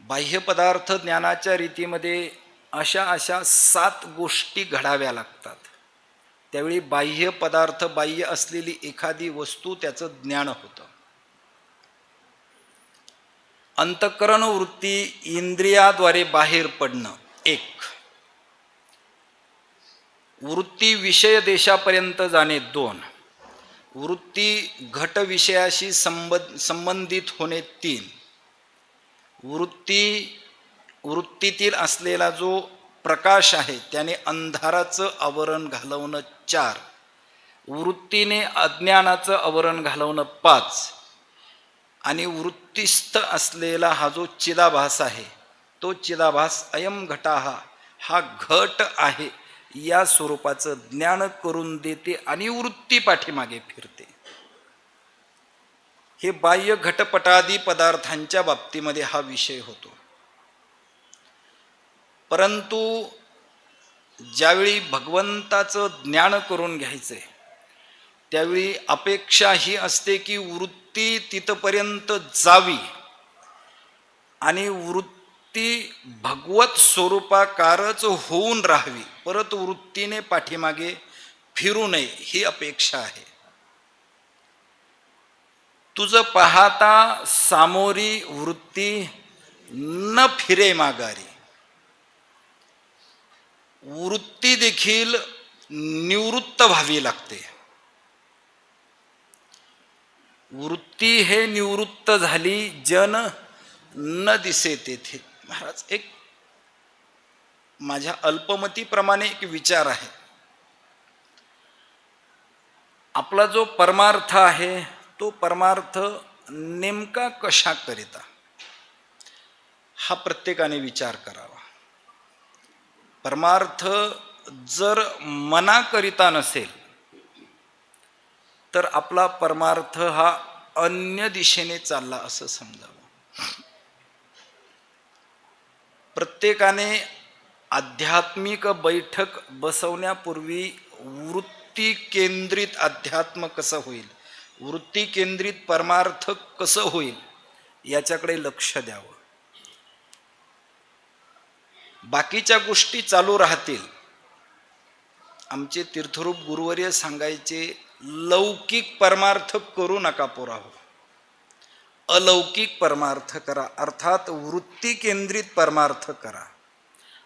C: बाह्य पदार्थ ज्ञानाच्या रीतीमध्ये अशा 7 गोष्टी घडाव्या लागतात. त्यावेळी बाह्य पदार्थ, बाह्य असलेली एखादी वस्तू त्याचं ज्ञान होतं. अंतःकरण वृत्ती इंद्रियाद्वारे बाहेर पडणं एक, वृत्ती विषय देशापर्यंत जाणे 2, वृत्ती घट विषयाशी संबंधित होणे 3, वृत्तीतील असलेला जो प्रकाश आहे त्याने अंधाराचं आवरण घालवणं 4, वृत्तीने अज्ञानाचं आवरण घालवणं 5, आणि वृत्तिस्थ असलेला हा जो चिदाभास आहे तो चिदाभास अयम घटाहा, हा घट आहे, या स्वरूपाचं ज्ञान करून देते आणि वृत्ती पाठीमागे फिरते. हे बाह्य घटपटादी पदार्थांच्या बाबतीमध्ये हा विषय होतो. परंतु ज्यावेळी भगवंताचं ज्ञान करून घ्यायचंय त्यावेळी अपेक्षा ही असते की वृत्ती तिथपर्यंत जावी आणि वृत्ती भगवत स्वरूपाकारच होऊन राहावी, परत वृत्तीने पाठीमागे फिरू नये ही अपेक्षा आहे. तुझं पाहता सामोरी वृत्ती न फिरे माघारी. वृत्ती देखील निवृत्त व्हावी लागते. वृत्ती हे निवृत्त झाली जन न दिसे तेथे. महाराज, एक माझ्या अल्पमतीप्रमाणे एक विचार आहे. आपला जो परमार्थ आहे तो परमार्थ नेमका कशा करिता हा प्रत्येकाने विचार करावा. परमार्थ जर मनाकरिता नसेल तर आपला परमार्थ हा अन्य दिशेने चालला असं समजावं. प्रत्येकाने आध्यात्मिक बैठक बसवण्यापूर्वी वृत्ती केंद्रित अध्यात्म कसं होईल, वृत्ती केंद्रित परमार्थ कसं होईल याच्याकडे लक्ष द्यावं. बाकीच्या गोष्टी चालू राहतील. आमचे तीर्थरूप गुरुवर्य सांगायचे, लौकिक परमार्थ करू नका पोराहो, अलौकिक परमार्थ करा. अर्थात वृत्ती केंद्रित परमार्थ करा.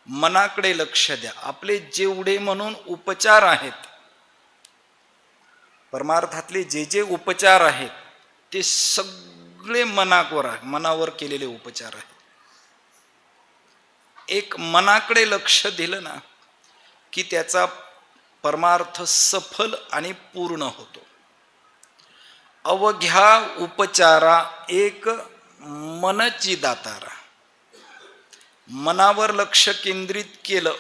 C: मनाकडे लक्ष द्या. आपले जेवढे म्हणून उपचार आहेत, परमार्थातले जे जे उपचार आहेत ते सगळे मनावर केलेले उपचार आहेत. एक मनाकडे लक्ष दिलं ना की त्याचा परमार्थ सफल आणि पूर्ण होतो. अवघ्या उपचारा एक मनची दातारा. मनावर लक्ष केंद्रित केलं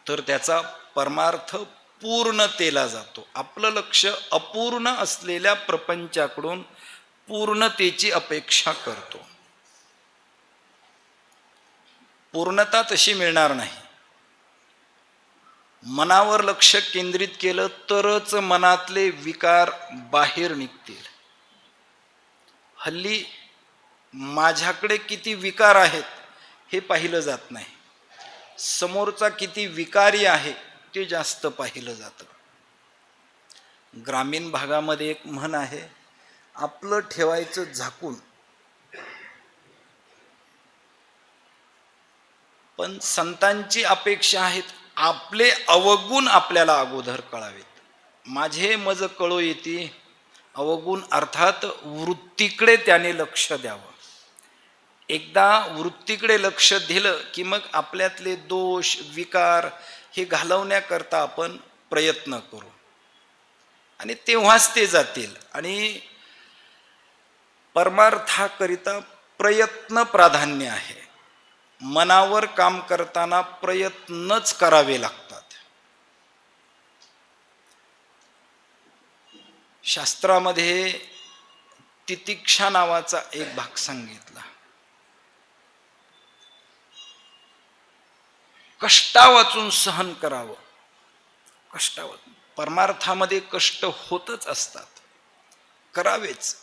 C: तर त्याचा परमार्थ पूर्णतेला जातो. आपलं लक्ष अपूर्ण असलेल्या प्रपंचाकडून पूर्णतेची अपेक्षा करतो. पूर्णता तशी मिळणार नाही. मनावर लक्ष केंद्रित केलं तरच मनातले विकार बाहेर निघतील. हल्ली माझ्याकडे किती विकार आहेत हे पाहिलं जात नाही. समोरचा किती विकारी आहे ते जास्त पाहिलं जातं. ग्रामीण भागामध्ये एक म्हण आहे, आपलं ठेवायचं झाकून. पण संतांची अपेक्षा आहेत आपले अवगुण आपल्याला अगोदर कळावेत. माझे मज कळो येते अवगुण, अर्थात वृत्तीकडे त्याने लक्ष द्यावं. एकदा वृत्तीकडे लक्ष दिलं की मग आपल्यातले दोष विकार हे घालवण्याकरता आपण प्रयत्न करू आणि तेव्हाच ते जातील. आणि परमार्थाकरिता प्रयत्न प्राधान्य आहे. मनावर काम करताना प्रयत्नच करावे लागतात. शास्त्रामध्ये तितिक्षा नावाचा एक भाग सांगितला. कष्टावाचून सहन करावं. कष्टावाचून परमार्थामध्ये कष्ट होतच असतात, करावेच.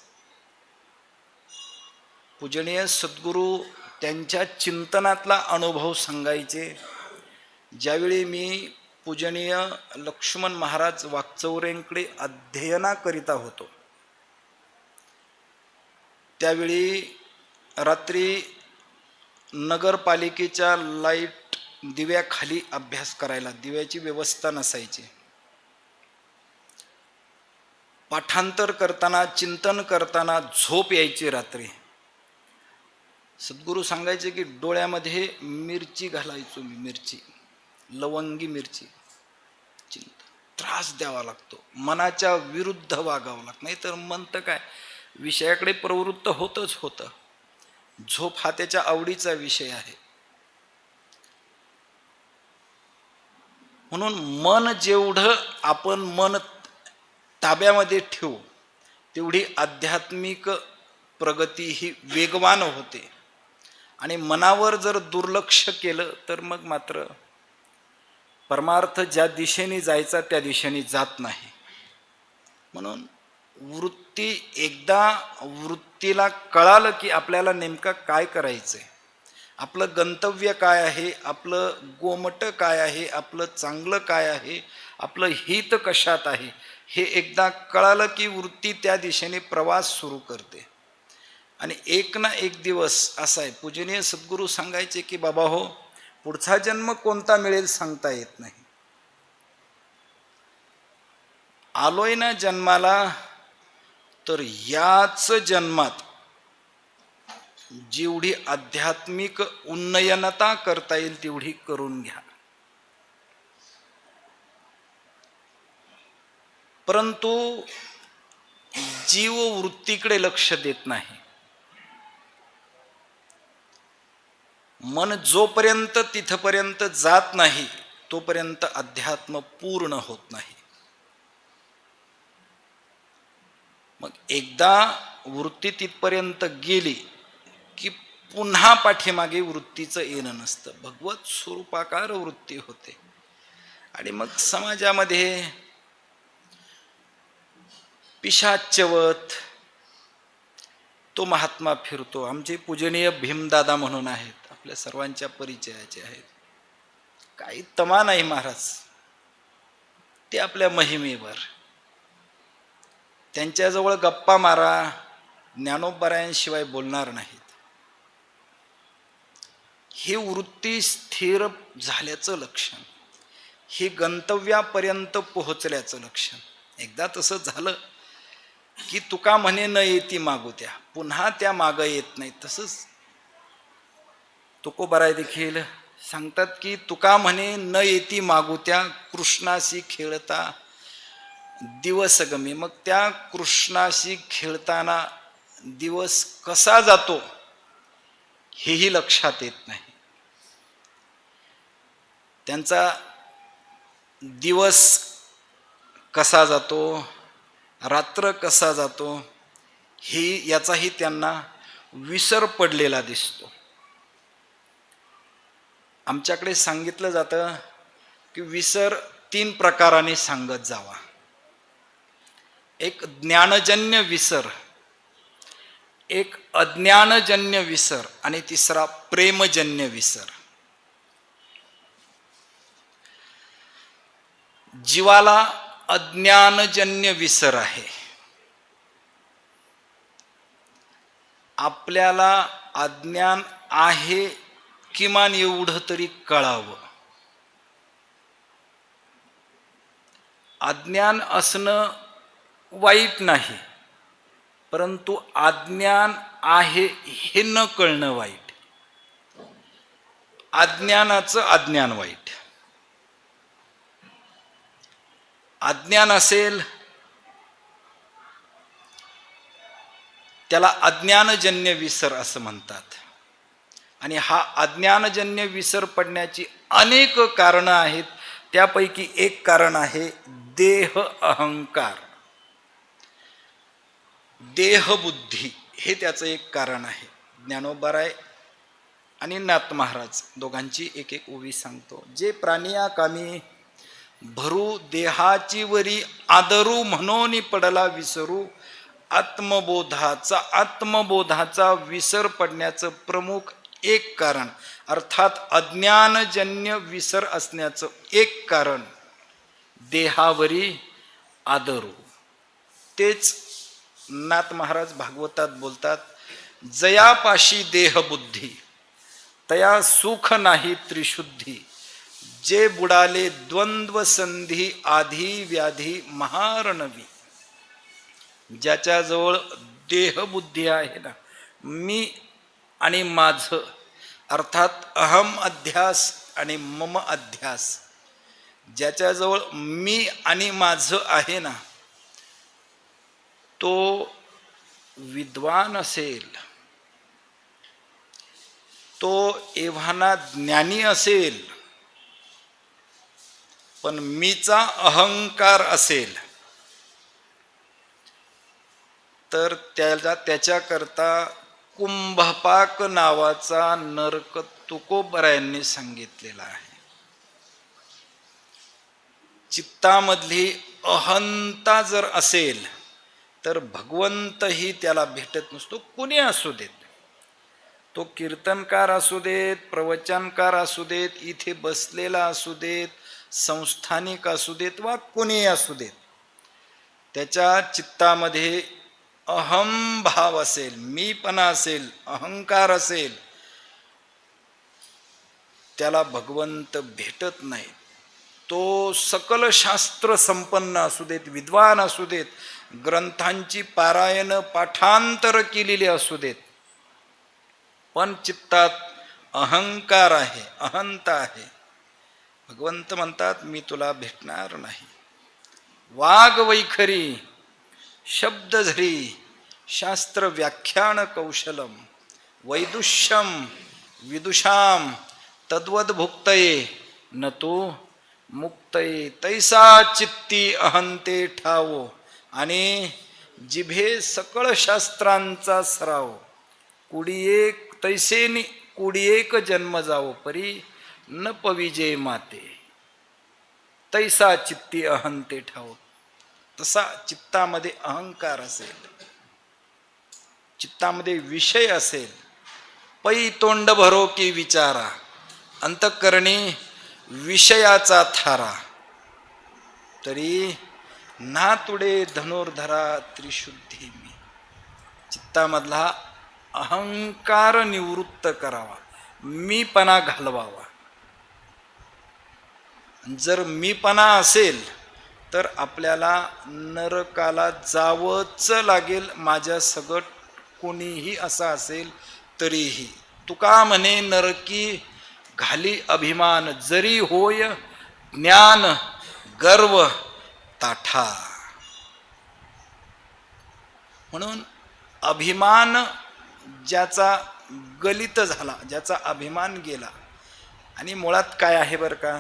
C: पूजनीय सद्गुरू त्यांच्या चिंतनातला अनुभव सांगायचे. ज्यावेळी मी पूजनीय लक्ष्मण महाराज वाकचौरेंकडे अध्ययनाकरिता होतो त्यावेळी रात्री नगरपालिकेच्या लाईट दिव्याखाली अभ्यास करायला, दिव्याची व्यवस्था नसायची. पाठांतर करताना चिंतन करताना झोप यायची रात्री. सद्गुरू सांगायचे की डोळ्यामध्ये मिरची घालायचो मी, मिरची, लवंगी मिरची. त्रास द्यावा लागतो, मनाच्या विरुद्ध वागावं लागतं, नाही तर मन तर काय विषयाकडे प्रवृत्त होतच होतं. झोप हा त्याच्या आवडीचा विषय आहे. म्हणून मन जेवढं आपण मन ताब्यामध्ये ठेवू तेवढी आध्यात्मिक प्रगती ही वेगवान होते. आणि मनावर जर दुर्लक्ष केलं तर मग मात्र परमार्थ ज्या दिशेने जायचा त्या दिशेने जात नाही. म्हणून एकदा वृत्तीला कळालं की आपल्याला नेमकं काय करायचंय, आपलं गंतव्य काय आहे, आपलं गोमट काय आहे, आपलं चांगलं काय आहे, आपलं हित कशात आहे, हे एकदा कळालं की वृत्ती त्या दिशेने प्रवास सुरू करते. आणि एक ना एक दिवस असा आहे, पूजनीय सद्गुरू सांगायचे की बाबा हो, पुढचा जन्म कोणता मिळेल सांगता येत नाही. आलोय ना जन्माला, तर याच जन्मात जेवढी आध्यात्मिक उन्नयनता करता येईल तेवढी करून घ्या. परंतु जीव वृत्तीकडे लक्ष देत नाही. मन जोपर्यंत तिथपर्यंत जात नाही तोपर्यंत अध्यात्म पूर्ण होत नाही. मग एकदा वृत्ती तिथपर्यंत गेली की पुन्हा पाठीमागे वृत्तीचं येणं नसतं. भगवत स्वरूपाकार वृत्ती होते. आणि मग समाजामध्ये पिशाच्यवत तो महात्मा फिरतो. आमचे पूजनीय भीमदादा म्हणून आहेत, आपल्या सर्वांच्या परिचयाचे आहेत. काही तमा नाही महाराज, ते आपल्या महिमेवर. त्यांच्याजवळ गप्पा मारा, ज्ञानोबरायांशिवाय बोलणार नाहीत. हे वृत्ती स्थिर झाल्याचं लक्षण, हे गंतव्यापर्यंत पोहोचल्याचं लक्षण. एकदा तसं झालं की तुका म्हणे न येती मागुत्या, पुन्हा त्या मागं येत नाही. तसंच तुकोबाराय देखील सांगतात की तुका म्हणे न येती मागुत्या, कृष्णाशी खेळता दिवस गमी. मग त्या कृष्णाशी खेळताना दिवस कसा जातो हेही लक्षात येत नाही. त्यांचा दिवस कसा जातो, रात्र कसा जातो, ही याचाही त्यांना विसर पडलेला दिसतो. आमच्याकडे सांगितलं जातं की विसर 3 प्रकाराने सांगत जावा. एक ज्ञानजन्य विसर, एक अज्ञानजन्य विसर आणि तिसरा प्रेमजन्य विसर. जीवाला अज्ञानजन्य विसर आहे. आपल्याला अज्ञान आहे किमान एवढं तरी कळावं. अज्ञान असणं वाईट नाही, परंतु अज्ञान आहे हे न कळणं वाईट. अज्ञानाचं अज्ञान वाईट. अज्ञान असेल त्याला अज्ञानजन्य विसर असं म्हणतात. आणि हा अज्ञानजन्य विसर पडण्याची अनेक कारणं आहेत. त्यापैकी एक कारण आहे देह अहंकार, देहबुद्धी. हे त्याचं एक कारण आहे. ज्ञानोबराय आणि नाथ महाराज दोघांची एक एक ओवी सांगतो. जे प्राणिया कामी भरू देहाची वरी आदरू, म्हणून पडला विसरू. आत्मबोधाचा विसर पडण्याचं प्रमुख एक कारण, अर्थात अज्ञानजन्य विसर असण्याचं एक कारण देहावरी आदरू. तेच नाथ महाराज भागवतात बोलतात, जयापाशी देहबुद्धी तया सुख नाही त्रिशुद्धी. जे बुडाले द्वंद्व संधी आधी व्याधी महारणवी. ज्याच्याजवळ देहबुद्धी आहे ना, मी आणि माझं, अर्थात अहम अध्यास आणि मम अध्यास, ज्याच्याजवळ मी आणि माझं आहे ना, तो विद्वान असेल, तो एव्हाना ज्ञानी असेल. पण मीचा अहंकार असेल तर त्याच्याकरता कुंभपाक नावाचा नरक तुकोबरायांनी सांगितलेला आहे. चित्तामधली अहंता जर असेल तर भगवंतही त्याला भेटत नसतो. कुणी असू देत, तो कीर्तनकार असू देत, प्रवचनकार असू देत, इथे बसलेला असू देत, संस्थानिक असू देत वा कुणी असू देत, त्याच्या चित्तामध्ये अहंभाव असेल, मीपणा असेल, अहंकार असेल, त्याला भगवंत भेटत नाही. तो सकल शास्त्र संपन्न असू देत, विद्वान असू देत, ग्रंथांची पारायण पाठांतर केलेली असू देत, पण चित्तात अहंकार आहे, अहंता आहे. भगवंत म्हणतात मी तुला भेटणार नाही. वाग वैखरी शब्दझरी शास्त्र व्याख्यान कौशलम वैदुष्यम विदुषाम तद्वद भुक्तये न तो मुक्तये तैसा चित्ती अहंते ठावो. आणि जिभे सकळ शास्त्रांचा सराव कुडिएक तैसेनी कुडिएक जन्म जावो परी न पविजे माते तैसा चित्ती अहंते ठावो. तसा चित्तामध्ये अहंकार असेल, चित्तामध्ये विषय असेल, पै तोंड भरो की विचारा अंतःकरणी विषयाचा थारा तरी ना तुडे धनुर्धरा त्रिशुद्धी मी. चित्तामधला अहंकार निवृत्त करावा, मीपणा घालवावा. जर मीपणा असेल तर आपल्याला नरकाला जावंच लागेल. माझ्या सगट कोणीही असा असेल तरीही. तुका म्हणे नरकी घाली अभिमान जरी होय ज्ञान गर्व ताठा. म्हणून अभिमान ज्याचा गलित झाला, ज्याचा अभिमान गेला, आणि मुळात काय आहे बरं का,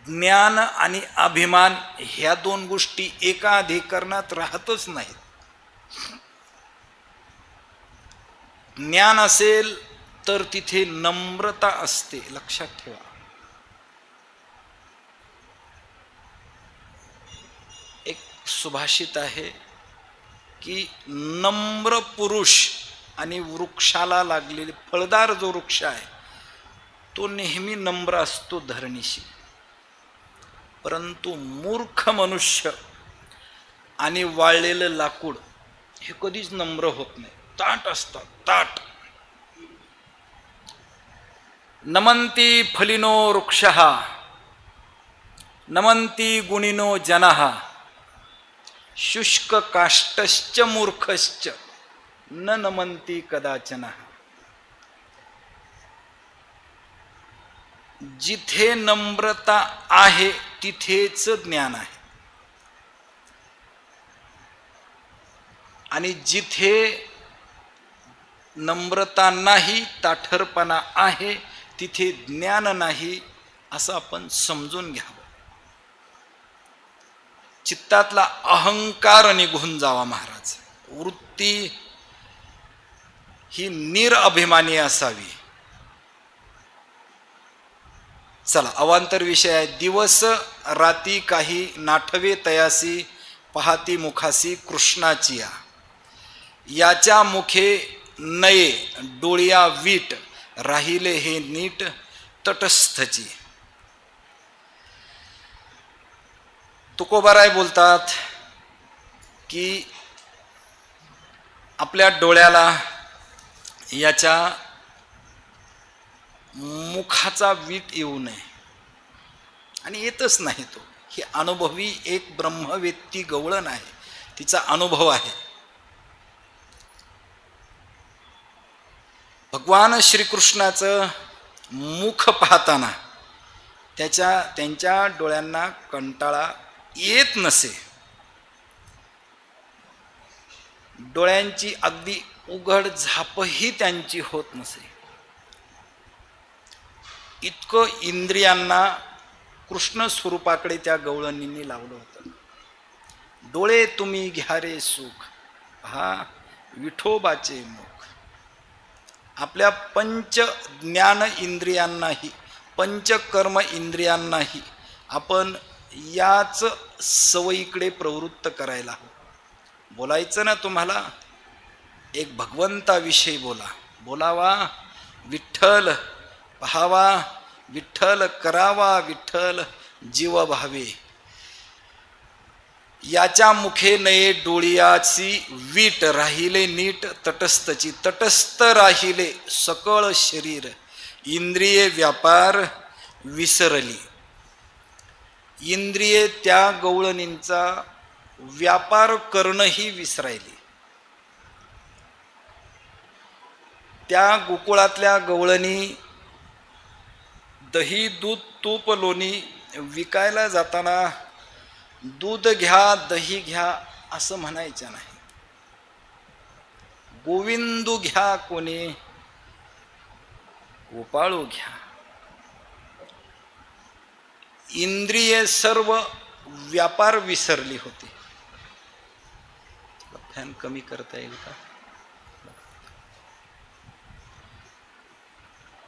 C: ज्ञान आणि अभिमान ह्या दोन गोष्टी एका अधिकरणात राहतच नाहीत. ज्ञान असेल तर तिथे नम्रता असते, लक्षात ठेवा. एक सुभाषित आहे की नम्र पुरुष आणि वृक्षाला लागलेले फळदार जो वृक्ष आहे तो नेहमी नम्र असतो धरणीशी, परंतु मूर्ख मनुष्य आणि वाळलेलं लाकूड हे कधीच नम्र होत नाही, ताट असतात, ताट. नमन्ति फलिनो वृक्षः नमन्ति गुणिनो जनः शुष्क काष्ठश्च मूर्खश्च न नमन्ति कदाचन. जिथे नम्रता आहे तिथेच ज्ञान आहे, आणि जिथे नम्रता नाही, ताठरपणा आहे, तिथे ज्ञान नाही असं आपण समजून घ्यावं. चित्तातला अहंकार निघून जावा महाराज. वृत्ती ही निरअभिमानी असावी. चला, अवांतर विषय आहे. दिवस राती काही नाठवे तयासी पाहती मुखासी कृष्णाची या. याच्या मुखे नये डोळ्या वीट राहिले हे नीट तटस्थची. तुकोबाराय बोलतात की आपल्या डोळ्याला याच्या मुखाचा वीट येऊ नये, आणि येतच नाही तो. ही अनुभवी एक ब्रह्मवेत्ती गवळण आहे, तिचा अनुभव आहे. भगवान श्रीकृष्णाचं मुख पाहताना त्यांच्या डोळ्यांना कंटाळा येत नसे. डोळ्यांची अगदी उघड झापही त्यांची होत नसे. इतकं इंद्रियांना कृष्ण स्वरूपाकडे त्या गवळणींनी लावलं होतं. डोळे तुम्ही घ्या रे सुख पहा विठोबाचे मुख. आपल्या पंच ज्ञान इंद्रियांनाही, पंचकर्म इंद्रियांनाही आपण याच सवयीकडे प्रवृत्त करायला हवं. बोलायचं ना तुम्हाला, एक भगवंताविषयी बोलावा, विठ्ठल पहावा, विठ्ठल करावा, विठ्ठल जीव भावे. याच्या मुखे नये डोळियाची वीट, राहिले नीट तटस्थची. तटस्थ राहिले सकळ शरीर, इंद्रिये व्यापार विसरली. इंद्रिये त्या गवळणींचा व्यापार करणंही विसरायली. त्या गोकुळातल्या गवळणी दही दूध तूप लोणी विकायला जाताना दूध घ्या दही घ्या असं म्हणायचं नाही. गोविंदू घ्या कोणी, गोपाळू घ्या. इंद्रिये सर्व व्यापार विसरली होती. फॅन कमी करता येईल का?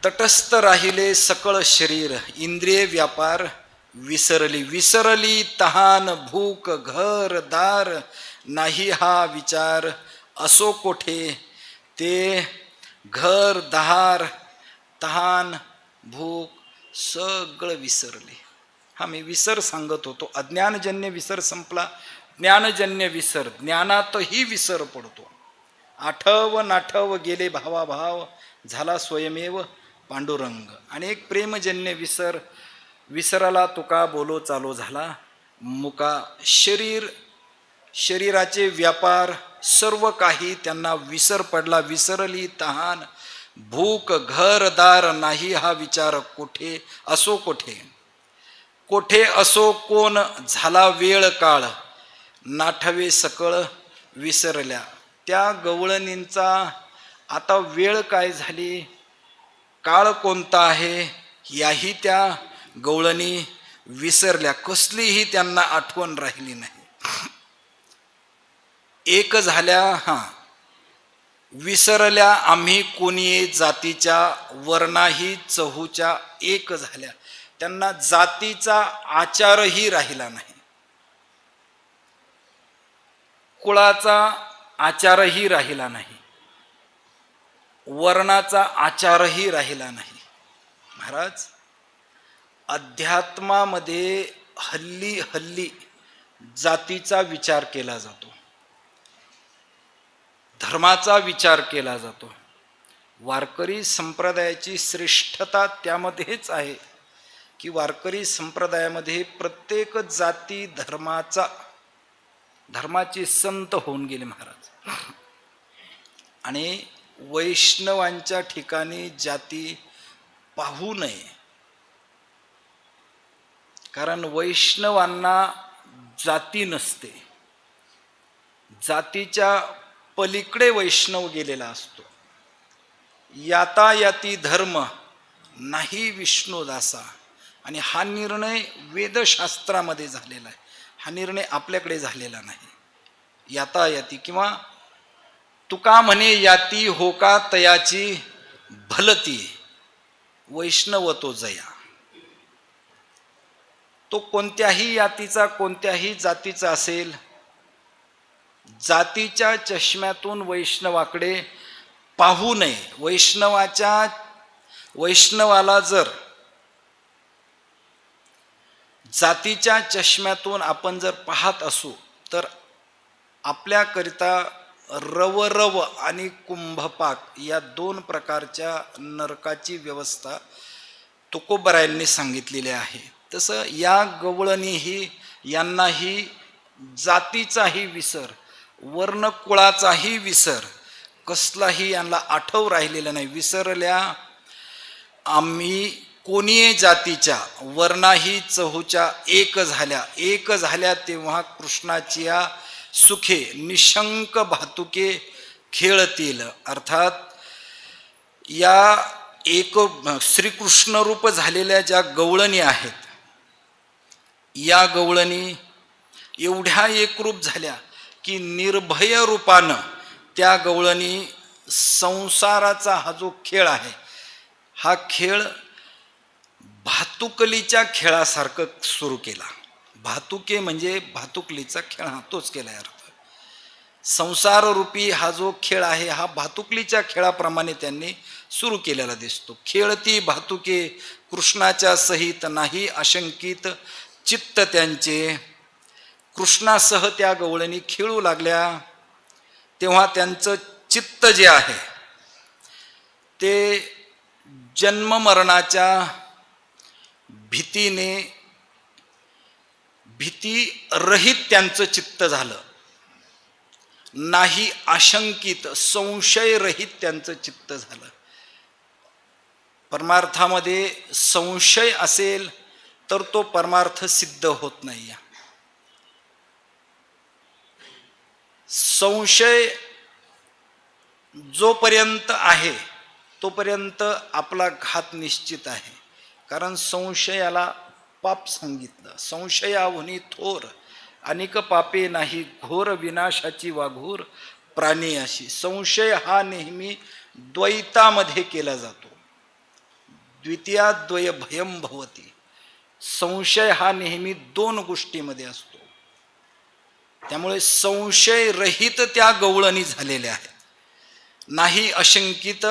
C: तटस्थ राहिले सकळ शरीर, इंद्रिय व्यापार विसरली. विसरली तहान भूक, घर दार नाही हा विचार. असो कोठे ते घर दार, तहान भूक सगळं विसरले. हा मी विसर सांगत होतो. अज्ञानजन्य विसर संपला, ज्ञानजन्य विसर. ज्ञानातही विसर पडतो. आठव नाठव गेले भावाभाव, झाला स्वयमेव पांडुरंग. आणि एक प्रेमजन्य विसर. विसराला तुका बोलो चालो झाला मुका. शरीराचे व्यापार सर्व काही त्यांना विसर पडला. विसरली तहान भूक, घरदार नाही हा विचार. कोठे असो कोठे, कोठे असो कोण, झाला वेळ काळ नाठवे सकळ विसरल्या. त्या गवळणींचा आता वेळ काय झाली, काळ कोणता आहे याही त्या गवळणी विसरल्या. कसलीही त्यांना आठवण राहिली नाही. एक झाल्या, विसरल्या आम्ही कोणी जातीच्या, वर्णाही चहूच्या एक झाल्या. त्यांना जातीचा आचारही राहिला नाही, कुळाचा आचारही राहिला नाही, वर्णाचा आचारही राहिला नाही. महाराज, अध्यात्मामध्ये हल्ली हल्ली जातीचा विचार केला जातो, धर्माचा विचार केला जातो. वारकरी संप्रदायाची श्रेष्ठता त्यामध्येच आहे की वारकरी संप्रदायामध्ये प्रत्येक जाती धर्माचे संत होऊन गेले महाराज. आणि वैष्णवांच्या ठिकाणी जाती पाहू नये, कारण वैष्णवांना जाती नसते. जातीच्या पलीकडे वैष्णव गेलेला असतो. यातायाती धर्म नाही विष्णुदासा. आणि हा निर्णय वेदशास्त्रामध्ये झालेला आहे. हा निर्णय आपल्याकडे झालेला नाही. यातायाती किंवा तुका म्हणे याती हो का तयाची भलती, वैष्णव तो जया. तो कोणत्याही यातीचा कोणत्याही जातीचा असेल, जातीच्या चष्म्यातून वैष्णवाकडे पाहू नये. वैष्णवाला जर जातीच्या चष्म्यातून आपण जर पाहत असू तर आपल्याकरिता रवरव आणि कुंभपाक या दोन प्रकारच्या नरकाची व्यवस्था तुकोबरायांनी सांगितलेली आहे. तसं या गवळणीही, यांनाही जातीचाही विसर, वर्णकुळाचाही विसर, कसलाही यांना आठव राहिलेला नाही. विसरल्या आम्ही कोणीये जातीच्या, वर्णाही चहूच्या एक झाल्या. एक झाल्या तेव्हा कृष्णाची या सुखे निशंक भातुके खेळतील. अर्थात या एक श्रीकृष्ण रूप झालेल्या ज्या गवळणी आहेत, या गवळणी एवढ्या एकरूप झाल्या की निर्भय रूपानं त्या गवळणी संसाराचा हा जो खेळ आहे, हा खेळ भातुकलीच्या खेळासारखं सुरू केला. भातुके म्हणजे भातुकलीचा खेळ, हा तोच केला अर्थ. संसार रूपी हा जो खेळ आहे हा भातुकलीच्या खेळाप्रमाणे त्यांनी सुरू केलेला दिसतो. खेळती भातुके कृष्णाच्या सहित नाही आशंकित चित्त त्यांचे. कृष्णासह त्या गवळणी खेळू लागल्या तेव्हा त्यांचं चित्त जे आहे ते जन्ममरणाच्या भीतीने भीतीरहित त्यांचं चित्त झालं. नाही आशंकित संशयरहित त्यांचं चित्त झालं. परमार्थामध्ये संशय असेल तर तो परमार्थ सिद्ध होत नाही. संशय जोपर्यंत आहे तोपर्यंत आपला घात निश्चित आहे. कारण संशयाला पाप सांगितलं. संशयाहुनी थोर अनेक पापे नाही घोर विनाशाची वाघोर प्राणी अशी. संशय हा नेहमी द्वैतामध्ये केला जातो. द्वितीयाद्वय भयम भवती. संशय हा नेहमी दोन गोष्टीमध्ये असतो. त्यामुळे संशय रहित त्या गवळणी झालेल्या आहेत. नाही अशंकित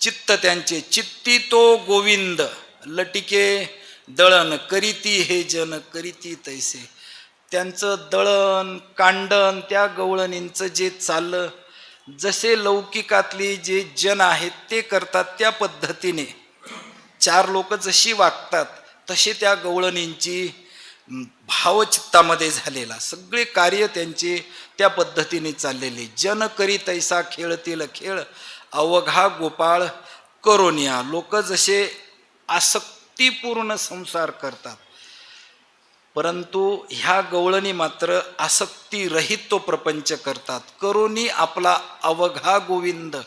C: चित्त त्यांचे. चित्ती तो गोविंद लटिके दळण करीती हे जन करीती तैसे. त्यांचं दळण कांडण त्या गवळणींचं जे चाललं, जसे लौकिकातली जे जन आहेत ते करतात त्या पद्धतीने, चार लोक जशी वागतात तसे त्या गवळणींची भावचित्तामध्ये झालेला सगळे कार्य त्यांचे त्या पद्धतीने चाललेले. जन करी तैसा खेळतील खेळ अवघा गोपाळ करोनिया. लोक जसे आसक्तीपूर्ण संसार करतात परंतु ह्या गवळणी मात्र आसक्तीरहित तो प्रपंच करतात. करोनी आपला अवघा गोविंद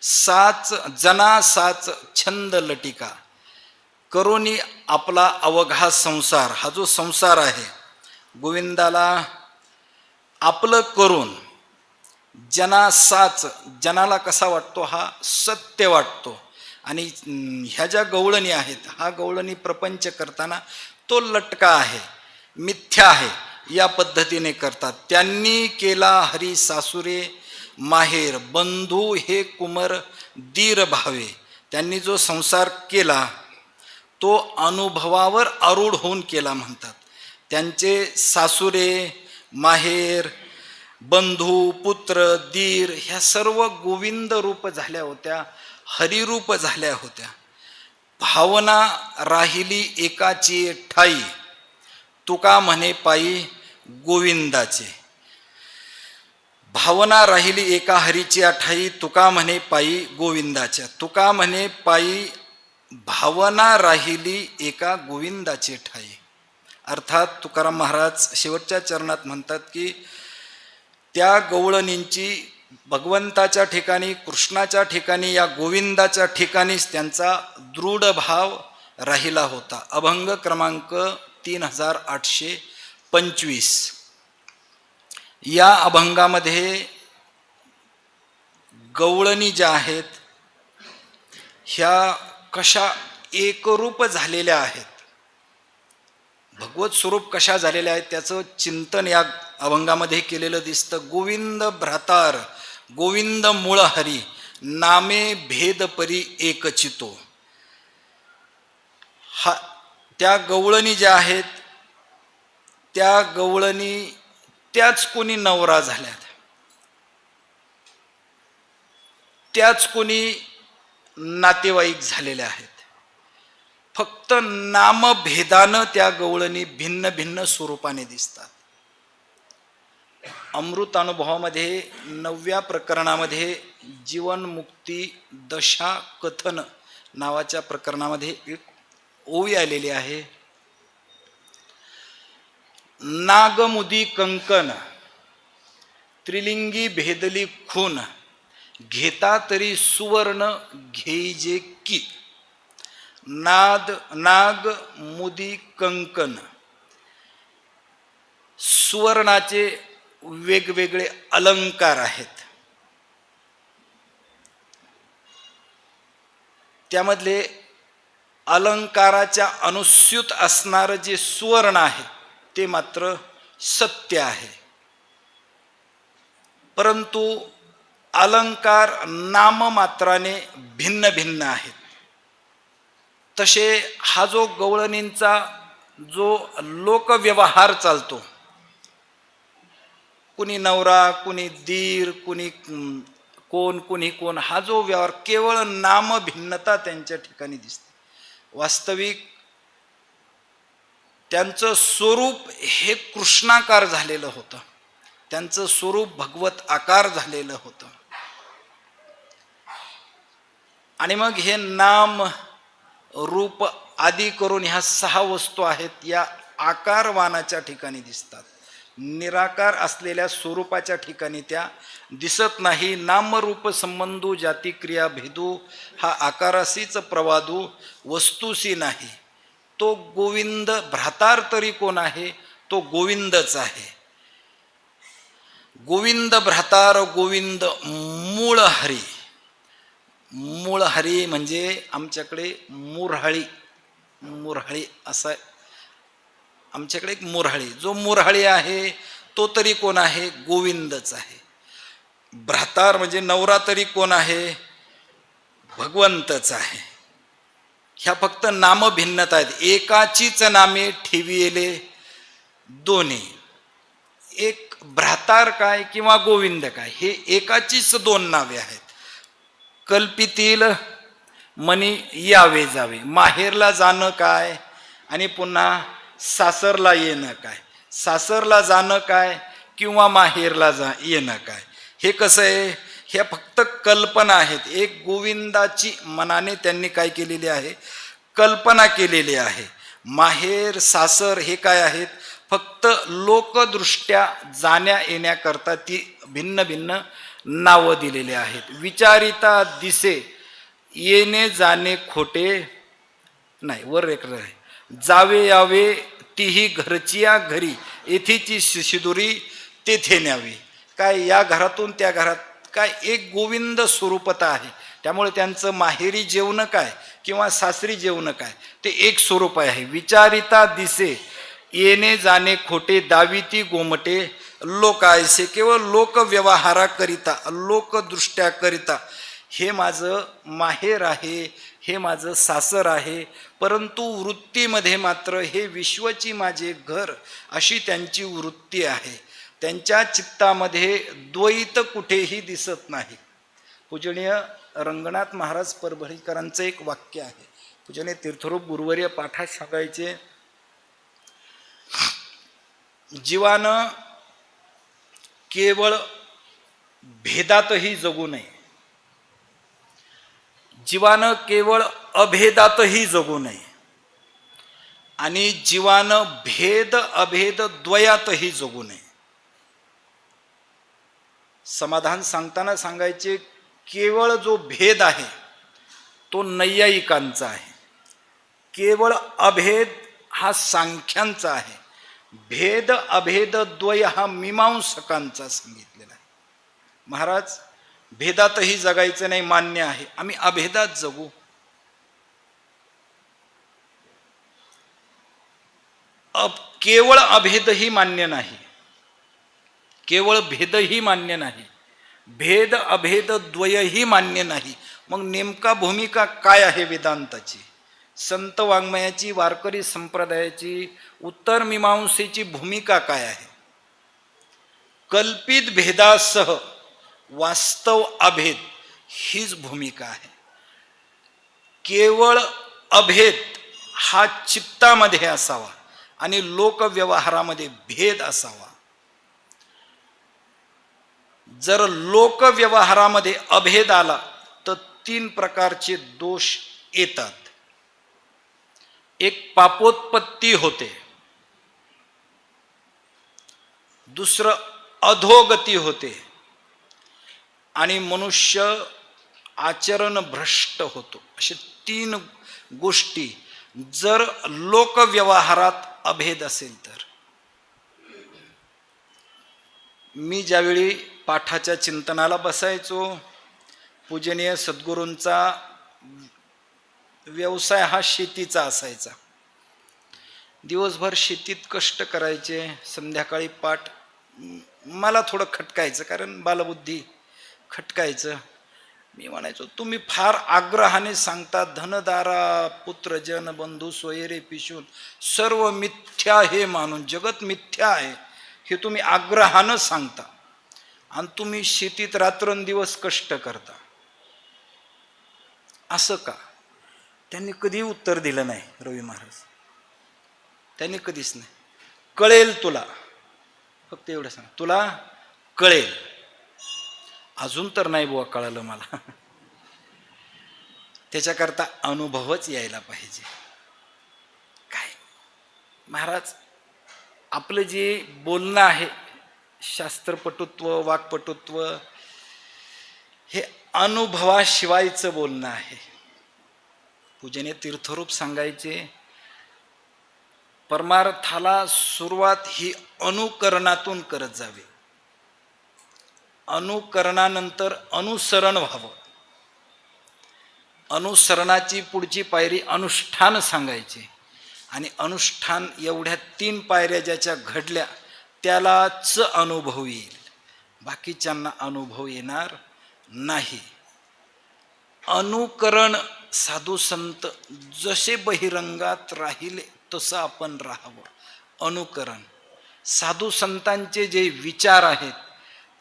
C: साच जना साच छंद लटिका. करोनी आपला अवघा संसार, हा जो संसार आहे गोविंदाला आपलं करून जना साच, जनाला कसा वाटतो हा सत्य वाटतो. आणि ह्या ज्या गवळणी आहेत हा गवळणी प्रपंच करताना तो लटका आहे, मिथ्या आहे, या पद्धतीने करतात. त्यांनी केला हरी सासुरे माहेर बंधू हे कुमर दीर भावे. त्यांनी जो संसार केला तो अनुभवावर आरूढ होऊन केला म्हणतात. त्यांचे सासुरे माहेर बंधू पुत्र दीर ह्या सर्व गोविंद रूप झाल्या होत्या, हरिरूप झाल्या होत्या. भावना राहिली एकाची ठाई तुका म्हणे पायी गोविंदाचे. भावना राहिली एका हरीची ठाई तुका म्हणे पायी गोविंदाच्या. तुका म्हणे पायी भावना राहिली एका गोविंदाची ठाई. अर्थात तुकाराम महाराज शेवटच्या चरणात म्हणतात की त्या गवळणींची भगवंताच्या ठिकाणी कृष्णाच्या ठिकाणी या गोविंदाच्या ठिकाणीच त्यांचा दृढ भाव राहिला होता. अभंग क्रमांक 3825. या अभंगामध्ये गवळणी ज्या आहेत ह्या कशा एकरूप झालेल्या आहेत, भगवत स्वरूप कशा झालेल्या आहेत त्याचं चिंतन या अभंगामध्ये केलेलं दिसतं. गोविंद भ्रातार गोविंद मूळ हरी नामे भेद परी एकचितो. हा त्या गवळणी ज्या आहेत त्या गवळणी त्याच कोणी नवरा झाल्यात, त्याच कोणी नातेवाईक झालेल्या आहेत. फक्त नामभेदानं त्या गवळणी भिन्न भिन्न स्वरूपाने दिसतात. अमृतानुभवामध्ये 9व्या प्रकरणामध्ये जीवनमुक्ती दशा कथन नावाच्या प्रकरणामध्ये एक ओवी आलेली आहे. नागमुदी कंकण त्रिलिंगी भेदली खून घेता तरी सुवर्ण घेईजे की. नाग मुदी कंकण सुवर्णाचे वेगवेगळे अलंकार आहेत. त्यामधले अलंकाराच्या अनुस्यूत असणारं जे सुवर्ण आहे ते मात्र सत्य आहे. परंतु अलंकार नाममात्राने भिन्न भिन्न आहेत. तसे हा जो गवळणींचा जो लोकव्यवहार चालतो, कुणी नवरा, कुणी दीर, कुणी कोण, कुणी कोण, हा जो व्यवहार केवळ नाम भिन्नता त्यांच्या ठिकाणी दिसते. वास्तविक त्यांचं स्वरूप हे कृष्णाकार झालेलं होतं, त्यांचं स्वरूप भगवत आकार झालेलं होतं. आणि मग हे नाम रूप आदी करून ह्या 6 वस्तू आहेत या आकारवानाच्या ठिकाणी दिसतात. निराकार असलेल्या स्वरूपाच्या ठिकाणी त्या दिसत नाही. नामरूप संबंधू जाती क्रिया भेदू हा आकारासीच प्रवादू वस्तूसी नाही. तो गोविंद भ्रातार तरी कोण आहे? तो गोविंदच आहे. गोविंद भ्रातार गोविंद मूळ हरी. मूळ हरी म्हणजे आमच्याकडे मुरहाळी, मुरहाळी असा आमच्याकडे एक मुरहाळी, जो मुरहाळी आहे तो तरी कोण आहे? गोविंदच आहे. भ्रातार म्हणजे नवरा तरी कोण आहे? भगवंतच आहे. ह्या फक्त नाम भिन्नता आहेत. एकाचीच नामे ठेविले दोन्ही. एक भ्रातार काय किंवा गोविंद काय हे एकाचीच 2 नावे आहेत. कल्पितील मनी यावे जावे. माहेरला जाणं काय आणि पुन्हा सासरला येणं काय, सासरला जाणं काय किंवा माहेरला येणं काय, हे कसं आहे? हे फक्त कल्पना आहेत. एक गोविंदाची मनाने त्यांनी काय केलेली आहे? कल्पना केलेली आहे. माहेर सासर हे काय आहेत? फक्त लोकदृष्ट्या जाण्या येण्याकरता ती भिन्न भिन्न नावं दिलेली आहेत. विचारिता दिसे येणे जाणे खोटे नाही, वर एक आहे, जावे यावे तीही घरचिया घरी येथेची शिदुरी तेथे न्यावी. काय या घरातून त्या घरात काय एक गोविंद स्वरूपता आहे. त्यामुळे त्यांचं माहेरी जेवण काय किंवा सासरी जेवण काय ते एक स्वरूप आहे. विचारिता दिसे येणे जाणे खोटे दाविती गोमटे लोकायसे. केवळ लोकव्यवहाराकरिता लोकदृष्ट्याकरिता हे माझं माहेर आहे, हे माझं सासर आहे, परंतु वृत्तीमध्ये मात्र हे विश्वची माझे घर अशी त्यांची वृत्ती आहे. त्यांच्या चित्तामध्ये द्वैत कुठेही दिसत नाही. पूजनीय रंगनाथ महाराज परभणीकरांचं एक वाक्य आहे. पूजनीय तीर्थरूप गुरुवर्य पाठात सांगायचे, जीवानं केवळ भेदातही जगू नये, जीवानं केवळ अभेदातही जगू नये, आणि जीवानं भेद अभेद द्वयातही जगू नये. समाधान सांगताना सांगायचे, केवळ जो भेद आहे तो नैयायिकांचा आहे, केवळ अभेद हा सांख्यांचा आहे, भेद अभेद द्वय हा मीमांसकांचा सांगितलेला आहे. महाराज भेदातही जगायचं नाही मान्य आहे, आम्ही अभेदात जगू. केवळ अभेदही मान्य नाही, केवळ भेदही मान्य नाही, भेद अभेद द्वयही मान्य नाही. मग नेमका भूमिका काय आहे वेदांताची? संत वाङ्मयाची, वारकरी संप्रदायाची, उत्तर मीमांसेची भूमिका काय आहे? कल्पित भेदासह वास्तव अभेद हीच भूमिका आहे. केवळ अभेद हा चित्तामध्ये असावा आणि लोकव्यवहारामध्ये भेद असावा. जर लोकव्यवहारामध्ये अभेद आला तर 3 प्रकारचे दोष येतात. एक पापोत्पत्ती होते, दुसरं अधोगती होते, आणि मनुष्य आचरण भ्रष्ट होतो. असे 3 गोष्टी जर लोकव्यवहारात अभेद असेल तर. मी ज्यावेळी पाठाच्या चिंतनाला बसायचो, पूजनीय सद्गुरूंचा व्यवसाय हा शेतीचा असायचा. दिवसभर शेतीत कष्ट करायचे, संध्याकाळी पाठ मला थोडं खटकायचं, कारण बालबुद्धी खटकायचं. मी म्हणायचो तुम्ही फार आग्रहाने सांगता, धनदारा पुत्रजन बंधू सोयरे पिशून सर्व मिथ्या हे मानून, जगत मिथ्या आहे हे तुम्ही आग्रहानं सांगता, आणि तुम्ही शेतीत रात्रंदिवस कष्ट करता, असं का? त्यांनी कधी उत्तर दिलं नाही रवी महाराज, त्यांनी कधीच नाही. कळेल तुला, फक्त एवढं सांग, तुला कळेल. अजून तर नाही बुवा कळालं मला. त्याच्याकरता अनुभवच यायला पाहिजे. काय महाराज, आपलं जे बोलणं आहे, शास्त्रपटुत्व वाक्पटुत्व, हे अनुभवाशिवायचं बोलणं आहे. पूजने तीर्थरूप सांगायचे, परमार्थाला सुरुवात ही अनुकरणातून करत जावी, अनुकरणानंतर अनुसरण व्हावं, अनुसरणाची पुढची पायरी अनुष्ठान सांगायची, आणि अनुष्ठान एवढ्या 3 पायऱ्या ज्याच्या घडल्या त्यालाच अनुभव येईल, बाकीच्यांना अनुभव येणार नाही. अनुकरण, साधू संत जसे बहिरंगात राहिले तसं आपण राहावं. अनुकरण, साधू संतांचे जे विचार आहेत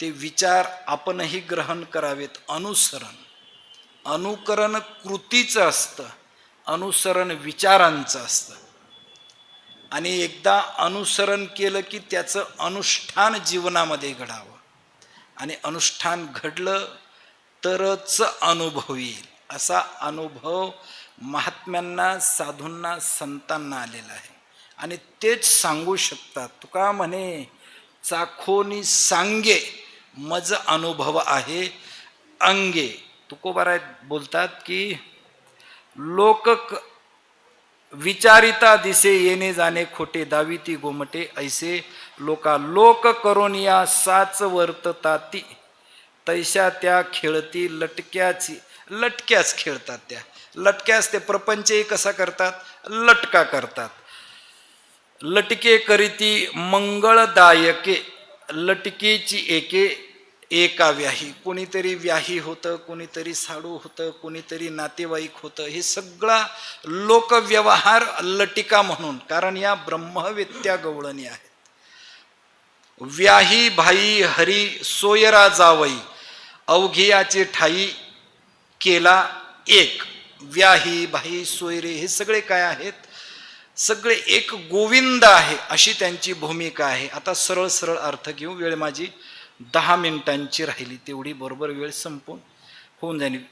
C: ते विचार आपणही ग्रहण करावेत. अनुसरण, अनुकरण कृतीचं असतं, अनुसरण विचारांचं असतं. आणि एकदा अनुसरण केलं की त्याचं अनुष्ठान जीवनामध्ये घडावं, आणि अनुष्ठान घडलं तरच अनुभव येईल. असा अनुभव महात्म्यांना, साधूंना, संतांना आलेला आहे, आणि तेच सांगू शकतात. तुका म्हणे चाखोनी सांगे मज अनुभव आहे अंगे. तुकोबाराय बोलतात की लोक विचारिता दिसे येणे जाणे खोटे, दाविती गोमटे ऐसे लोका लोक करून या साच वर्तताती, तैशा त्या खेळती लटक्याची. लटक्याच खेळतात त्या, लटक्यास ते प्रपंचही कसा करतात, लटका करतात. लटके करीती मंगळदायके, लटकेची एके एका व्याही. कोणीतरी व्याही होतं, कोणीतरी साडू होतं, कोणीतरी नातेवाईक होतं. हे सगळा लोकव्यवहार लटिका म्हणून, कारण या ब्रह्मवेत्या गवळणी आहेत. व्याही भाई हरी सोयरा जावई, अवघियाचे ठाई केला एक. व्याही भाई सोयरे हे सगळे काय आहेत, सगळे एक गोविंद आहे, अशी त्यांची भूमिका आहे. आता सरळ सरळ अर्थ घेऊ, वेळ माझी 10 मिनिटांची राहिली, तेवढी बरोबर वेळ संपून होऊन जाईल.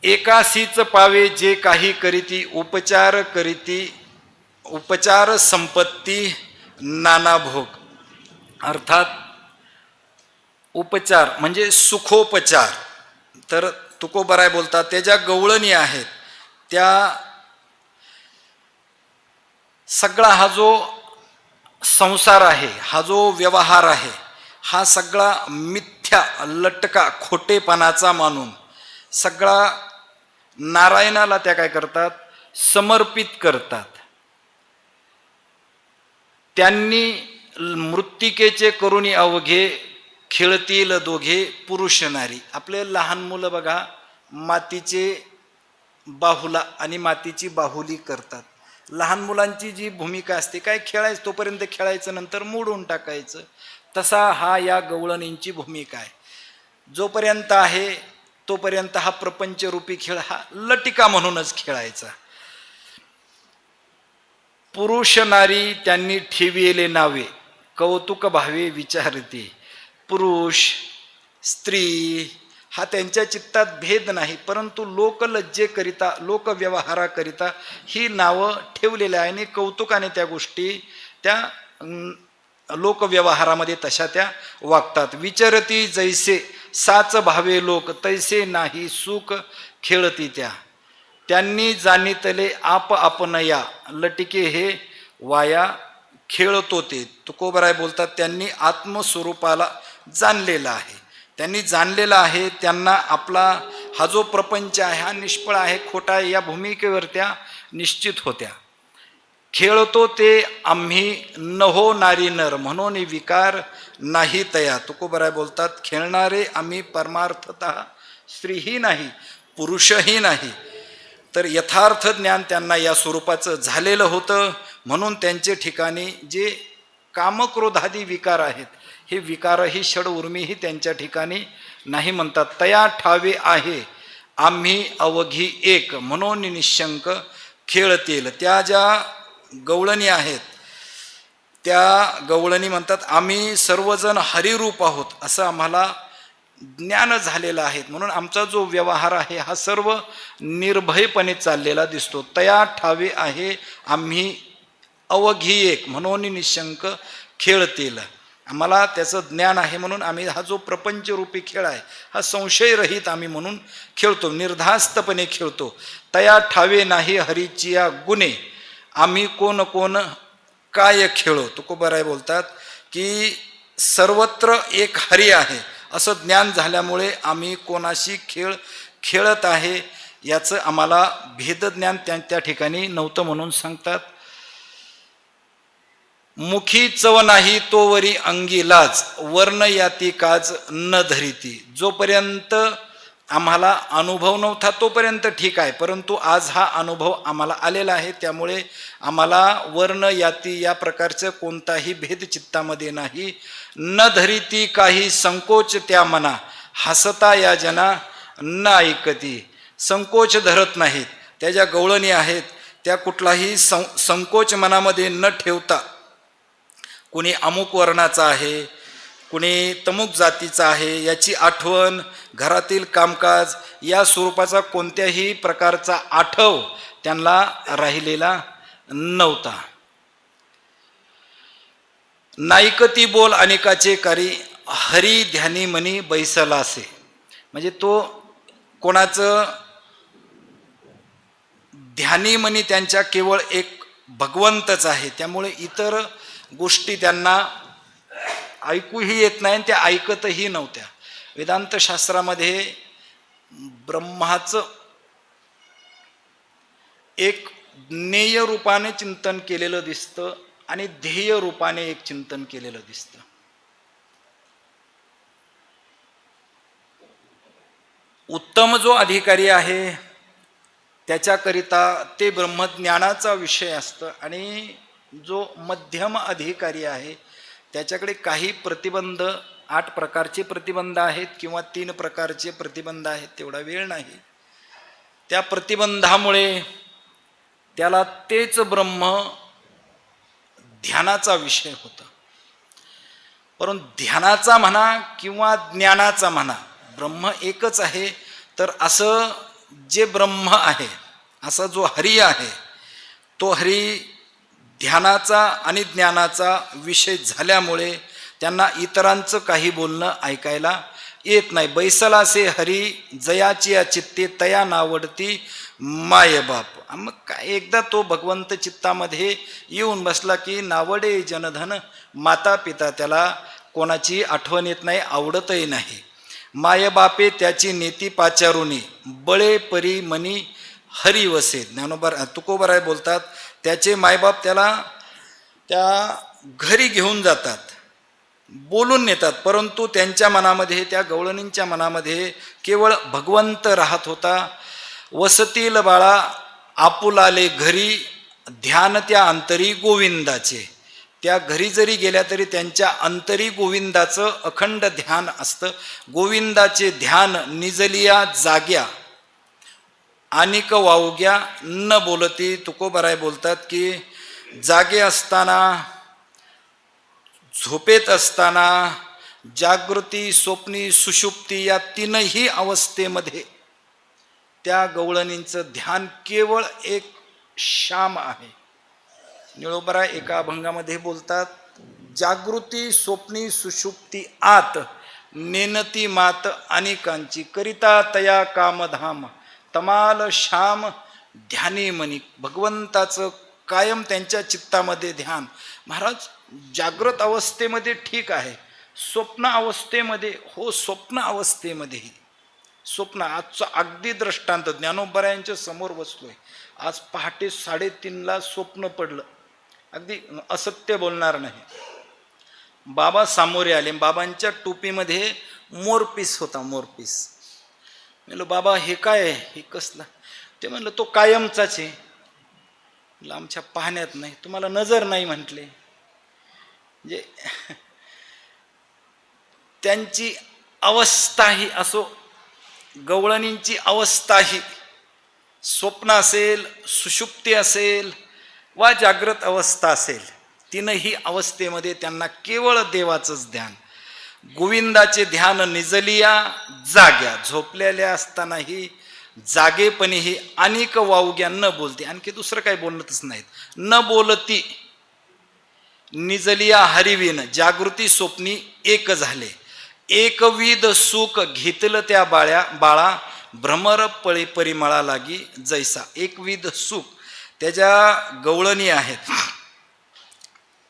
C: एकासीच पावे जे काही करीती, उपचार करीती उपचार संपत्ती नाना भोग. अर्थात उपचार म्हणजे सुखोपचार. तर तुकोबाराय बोलतात त्या ज्या गवळणी आहेत त्या सगळा हा जो संसार आहे, हा जो व्यवहार आहे, हा सगळा मिथ्या लटका खोटेपणाचा मानून सगळा नारायणाला त्या काय करतात, समर्पित करतात. त्यांनी मृत्तिकेचे करुणी अवघे, खेळतील दोघे पुरुष नारी. आपले लहान मुलं बघा मातीचे बाहुला आणि मातीची बाहुली करतात. लहान मुलांची जी भूमिका असते काय, खेळायचं तोपर्यंत खेळायचं, नंतर मोडून टाकायचं. तसा हा या गवळणींची भूमिका आहे. जोपर्यंत आहे तोपर्यंत हा प्रपंचरूपी खेळ हा लटिका म्हणूनच खेळायचा. पुरुष नारी त्यांनी ठेविले नावे, कौतुक भावे विचारते. पुरुष स्त्री हा त्यांच्या चित्तात भेद नाही, परंतु लोकलज्जेकरिता लोकव्यवहाराकरिता ही नावं ठेवलेली आहे आणि कौतुकाने त्या गोष्टी त्या लोकव्यवहारामध्ये तशा त्या वागतात. विचरती जैसे साच भावे लोक, तैसे नाही सुख खेळती त्या. त्यांनी जाणितले आप आपणया, लटिके हे वाया खेळतो ते. तुकोबाराय बोलतात त्यांनी आत्मस्वरूपाला जाणलेलं आहे, त्यांनी जाणलेलं आहे, त्यांना आपला हा जो प्रपंच आहे हा निष्फळ आहे, खोटा आहे, या भूमिकेवर त्या निश्चित होत्या. खेळतो ते आम्ही नहो नारी नर, म्हणून विकार नाही तया. तुकोबराय बोलतात, खेळणारे आम्ही परमार्थतः स्त्रीही नाही पुरुषही नाही. तर यथार्थ ज्ञान त्यांना या स्वरूपाचं झालेलं होतं, म्हणून त्यांचे ठिकाणी जे कामक्रोधादी विकार आहेत हे विकारही षड उर्मीही त्यांच्या ठिकाणी नाही म्हणतात. तया ठावे आहे आम्ही अवघी एक, म्हणून निशंक खेळतील. त्या ज्या गवळणी आहेत त्या गवळणी म्हणतात, आम्ही सर्वजण हरिरूप आहोत असं आम्हाला ज्ञान झालेलं आहे, म्हणून आमचा जो व्यवहार आहे हा सर्व निर्भयपणे चाललेला दिसतो. तया ठावे आहे आम्ही अवघी एक, म्हणून निशंक खेळतील. आम्हाला त्याचं ज्ञान आहे, म्हणून आम्ही हा जो प्रपंचरूपी खेळ आहे हा संशयरहित आम्ही म्हणून खेळतो, निर्धास्तपणे खेळतो. तया ठावे नाही हरीची या गुणे, आम्ही कोण कोण काय खेळो. तुकोबाराय बोलतात की सर्वत्र एक हरी आहे असं ज्ञान झाल्यामुळे आम्ही कोणाशी खेळत आहे याचं आम्हाला भेदज्ञान त्या ठिकाणी नव्हतं म्हणून सांगतात. मुखी चव नाही तोवरी अंगी लाज, वर्ण याती काज न धरिती. जोपर्यंत आम्हाला अनुभव नव्हता तोपर्यंत ठीक आहे, परंतु आज हा अनुभव आम्हाला आलेला आहे, त्यामुळे आम्हाला वर्ण याती या प्रकारचं कोणताही भेद चित्तामध्ये नाही. न धरिती काही संकोच त्या मना, हसता या जना न ऐकती. संकोच धरत नाहीत. त्या ज्या गवळणी आहेत त्या कुठलाही संकोच मनामध्ये न ठेवता, कुणी अमुक वर्णाचा आहे, कुणी तमुक जातीचा आहे याची आठवण, घरातील कामकाज या स्वरूपाचा कोणत्याही प्रकारचा आठव त्यांना राहिलेला नव्हता. नायकती बोल अनेकाचे कारी, हरी ध्यानी मनी बैसलासे. म्हणजे तो कोणाचं ध्यानी मनी त्यांच्या केवळ एक भगवंतच आहे, त्यामुळे इतर गोष्टी त्यांना ऐकूही येत नाही, त्या ऐकतही नव्हत्या. वेदांत शास्त्रामध्ये ब्रह्माचं एक ज्ञेय रूपाने चिंतन केलेलं दिसतं आणि ध्येय रूपाने एक चिंतन केलेलं दिसतं. उत्तम जो अधिकारी आहे त्याच्याकरिता ते ब्रह्मज्ञानाचा विषय असतं, आणि जो मध्यम अधिकारी आहे त्याच्याकडे काही प्रतिबंध, 8 प्रकारचे प्रतिबंध आहेत किंवा 3 प्रकारचे प्रतिबंध आहेत, तेवढा वेळ नाही. त्या प्रतिबंधामुळे त्याला तेच ब्रह्म ध्यानाचा विषय होता. परंतु ध्यानाचा म्हणा किंवा ज्ञानाचा म्हणा, ब्रह्म एकच आहे. तर असं जे ब्रह्म आहे, असा जो हरी आहे, तो हरी ध्यानाचा आणि ज्ञानाचा विषय झाल्यामुळे त्यांना इतरांचं काही बोलणं ऐकायला येत नाही. बैसलासे हरी जयाची या चित्ते तया नावडती मायबाप. मग काय, एकदा तो भगवंत चित्तामध्ये येऊन बसला की नावडे जनधन माता पिता, त्याला कोणाची आठवण येत नाही, आवडतही नाही. मायबापे त्याची नेती पाचारुनी, बळे परी मनी हरी वसे. तुकोबाराय बोलतात त्याचे मायबाप त्याला त्या घरी घेऊन जातात, बोलून नेतात, परंतु त्यांच्या मनामध्ये, त्या गवळणींच्या मनामध्ये केवळ भगवंत राहत होता. वसतील बाळा आपुलाले घरी, ध्यान त्या अंतरी गोविंदाचे. त्या घरी जरी गेल्या तरी त्यांच्या अंतरी गोविंदाचं अखंड ध्यान असतं. गोविंदाचे ध्यान निजलिया जाग्या अनिक वावग्या न बोलती. तुकोबाराय बोलतात की जागे असताना, झोपेत असताना, जागृती, स्वप्नी, सुषुप्ती या 3ही अवस्थेमध्ये त्या गवळणींचं ध्यान केवळ एक श्याम आहे. निळोबराय एका अभंगामध्ये बोलतात, जागृती, स्वप्नी, सुषुप्ती आत नेनती मात अनेकांची, करिता तया कामधाम तमाल श्याम ध्यानी मनी. भगवंताचं कायम त्यांच्या चित्तामध्ये ध्यान. महाराज जागृत अवस्थेमध्ये ठीक आहे, स्वप्न अवस्थेमध्ये, हो स्वप्न अवस्थेमध्येही, स्वप्न आजचं अगदी दृष्टांत ज्ञानोबरायांच्या समोर बसलोय, आज पहाटे 3:30 स्वप्न पडलं, अगदी असत्य बोलणार नाही. बाबा सामोरे आले, बाबांच्या टोपीमध्ये मोरपीस होता, मोरपीस. म्हणलं बाबा हे काय आहे, हे कसला? ते म्हणलं तो कायमचाच आहे. म्हणलं आमच्या पाहण्यात नाही, तुम्हाला नजर नाही म्हटले. म्हणजे त्यांची अवस्थाही असो, गवळणींची अवस्थाही, स्वप्न असेल, सुषुप्ती असेल वा जागृत अवस्था असेल, तीनही अवस्थेमध्ये त्यांना केवळ देवाचंच ध्यान, गोविंदाचे ध्यान निजलिया जाग्या. झोपलेल्या असतानाही जागेपणीही अनेक वावग्या न बोलते, आणखी दुसरं काही बोलतच नाहीत, न बोलती निजलिया हरिविन, जागृती स्वप्नी एक झाले. एकविध सुख घेतलं त्या बाळा, भ्रमर पळी परिमळा लागी जैसा. एकविध सुख, त्याच्या गवळणी आहेत,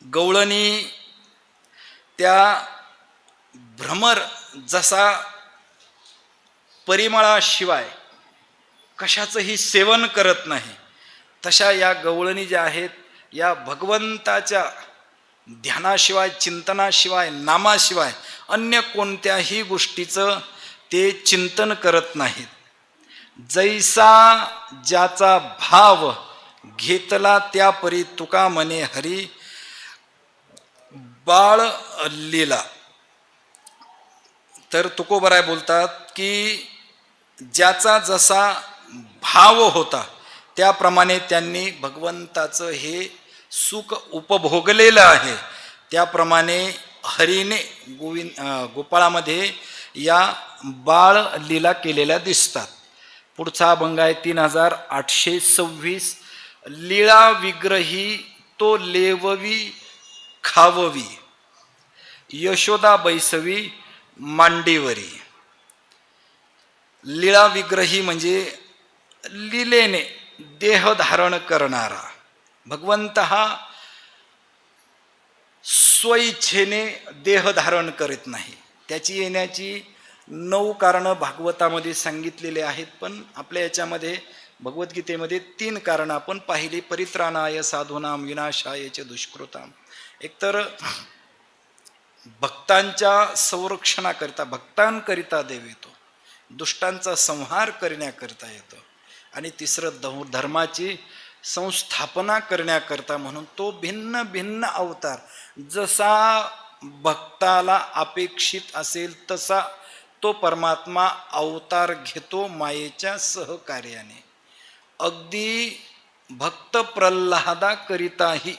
C: गवळणी त्या भ्रमर जसा परिमळाशिवाय कशाचंही सेवन करत नाही, तशा या गवळणी ज्या आहेत, या भगवंताच्या ध्यानाशिवाय, चिंतनाशिवाय, नामाशिवाय अन्य कोणत्याही गोष्टीचं ते चिंतन करत नाहीत. जैसा ज्याचा भाव घेतला त्या परी तुका म्हणे हरी बाळ लीला. तर तुकोबराय बोलतात की ज्याचा जसा भाव होता त्याप्रमाणे त्यांनी भगवंताचं हे सुख उपभोगलेलं आहे. त्याप्रमाणे हरीने गोपाळामध्ये या बाळ लीला केलेल्या दिसतात. पुढचा अभंग आहे 3826. लीळा विग्रही तो लेववी खाववी, यशोदा बैसवी मांडीवरी. लीळा विग्रही म्हणजे लीलेने देह धारण करणारा. भगवंत हा स्वइच्छेने देह धारण करत नाही. त्याची येण्याची 9 कारणं भागवतामध्ये सांगितलेले आहेत, पण आपल्या याच्यामध्ये भगवद्गीतेमध्ये 3 कारणं आपण पाहिली. परित्राणाय साधूनाम विनाशाय च दुष्कृताम. एकतर भक्तांच्या संरक्षणाकरिता, भक्तांकरिता देव येतो, दुष्टांचा संहार करण्याकरिता येतो, आणि तिसरं धर्माची संस्थापना करण्याकरता, म्हणून तो भिन्न भिन्न अवतार जसा भक्ताला अपेक्षित असेल तसा तो परमात्मा अवतार घेतो मायेच्या सहकार्याने. अगदी भक्त प्रल्हादाकरिताही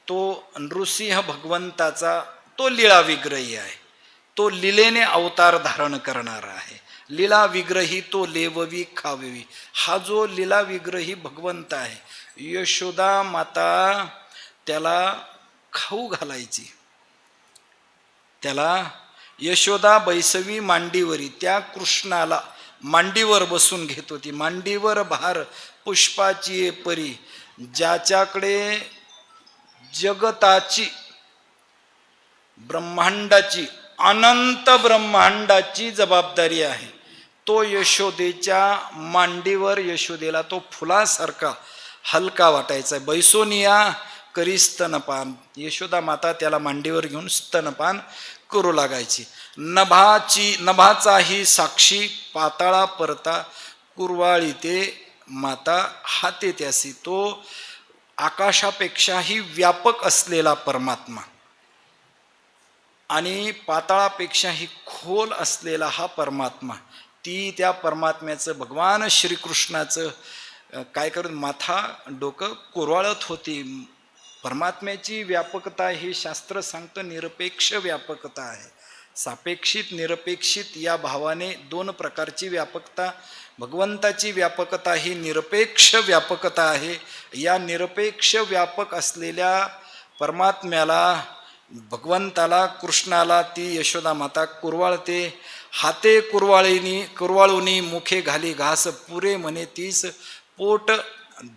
C: तो नृसिंह भगवंताचा तो लीळा विग्रही आहे, तो लीलेने अवतार धारण करणारा आहे. लीला विग्रही तो लेववी खाववी. हा जो लीला विग्रही भगवंत आहे, यशोदा माता त्याला खाऊ घालायची, त्याला यशोदा बैसवी मांडीवरी, त्या कृष्णाला मांडीवर बसून घेत होती. मांडीवर भार पुष्पाची परी, ज्याच्याकडे जगताची, ब्रह्मांडाची, अनंत ब्रह्मांडाची जबाबदारी आहे, तो यशोदेच्या मांडीवर, यशोदेला तो फुलासारखा हलका वाटायचा. बैसोनिया करी स्तनपान, यशोदा माता त्याला मांडीवर घेऊन स्तनपान करू लागायची. नभाचाही साक्षी पाताळा परता कुरवाळी ते माता हाते त्यासी. तो आकाशापेक्षाही व्यापक असलेला परमात्मा आणि पाताळापेक्षाही खोल असलेला हा परमात्मा, ती त्या परमात्म्याचं, भगवान श्रीकृष्णाचं काय करून माथा डोकं कुरवाळत होती. परमात्म्याची व्यापकता ही शास्त्र सांगतं निरपेक्ष व्यापकता आहे. सापेक्षित निरपेक्षित या भावाने 2 प्रकारची व्यापकता. भगवंताची व्यापकता ही निरपेक्ष व्यापकता आहे. या निरपेक्ष व्यापक असलेल्या परमात्म्याला, भगवंताला, कृष्णाला ती यशोदा माता कुरवाळते. हाते कुरवाळूनी मुखे घाली घास पुरे म्हणे तीस पोट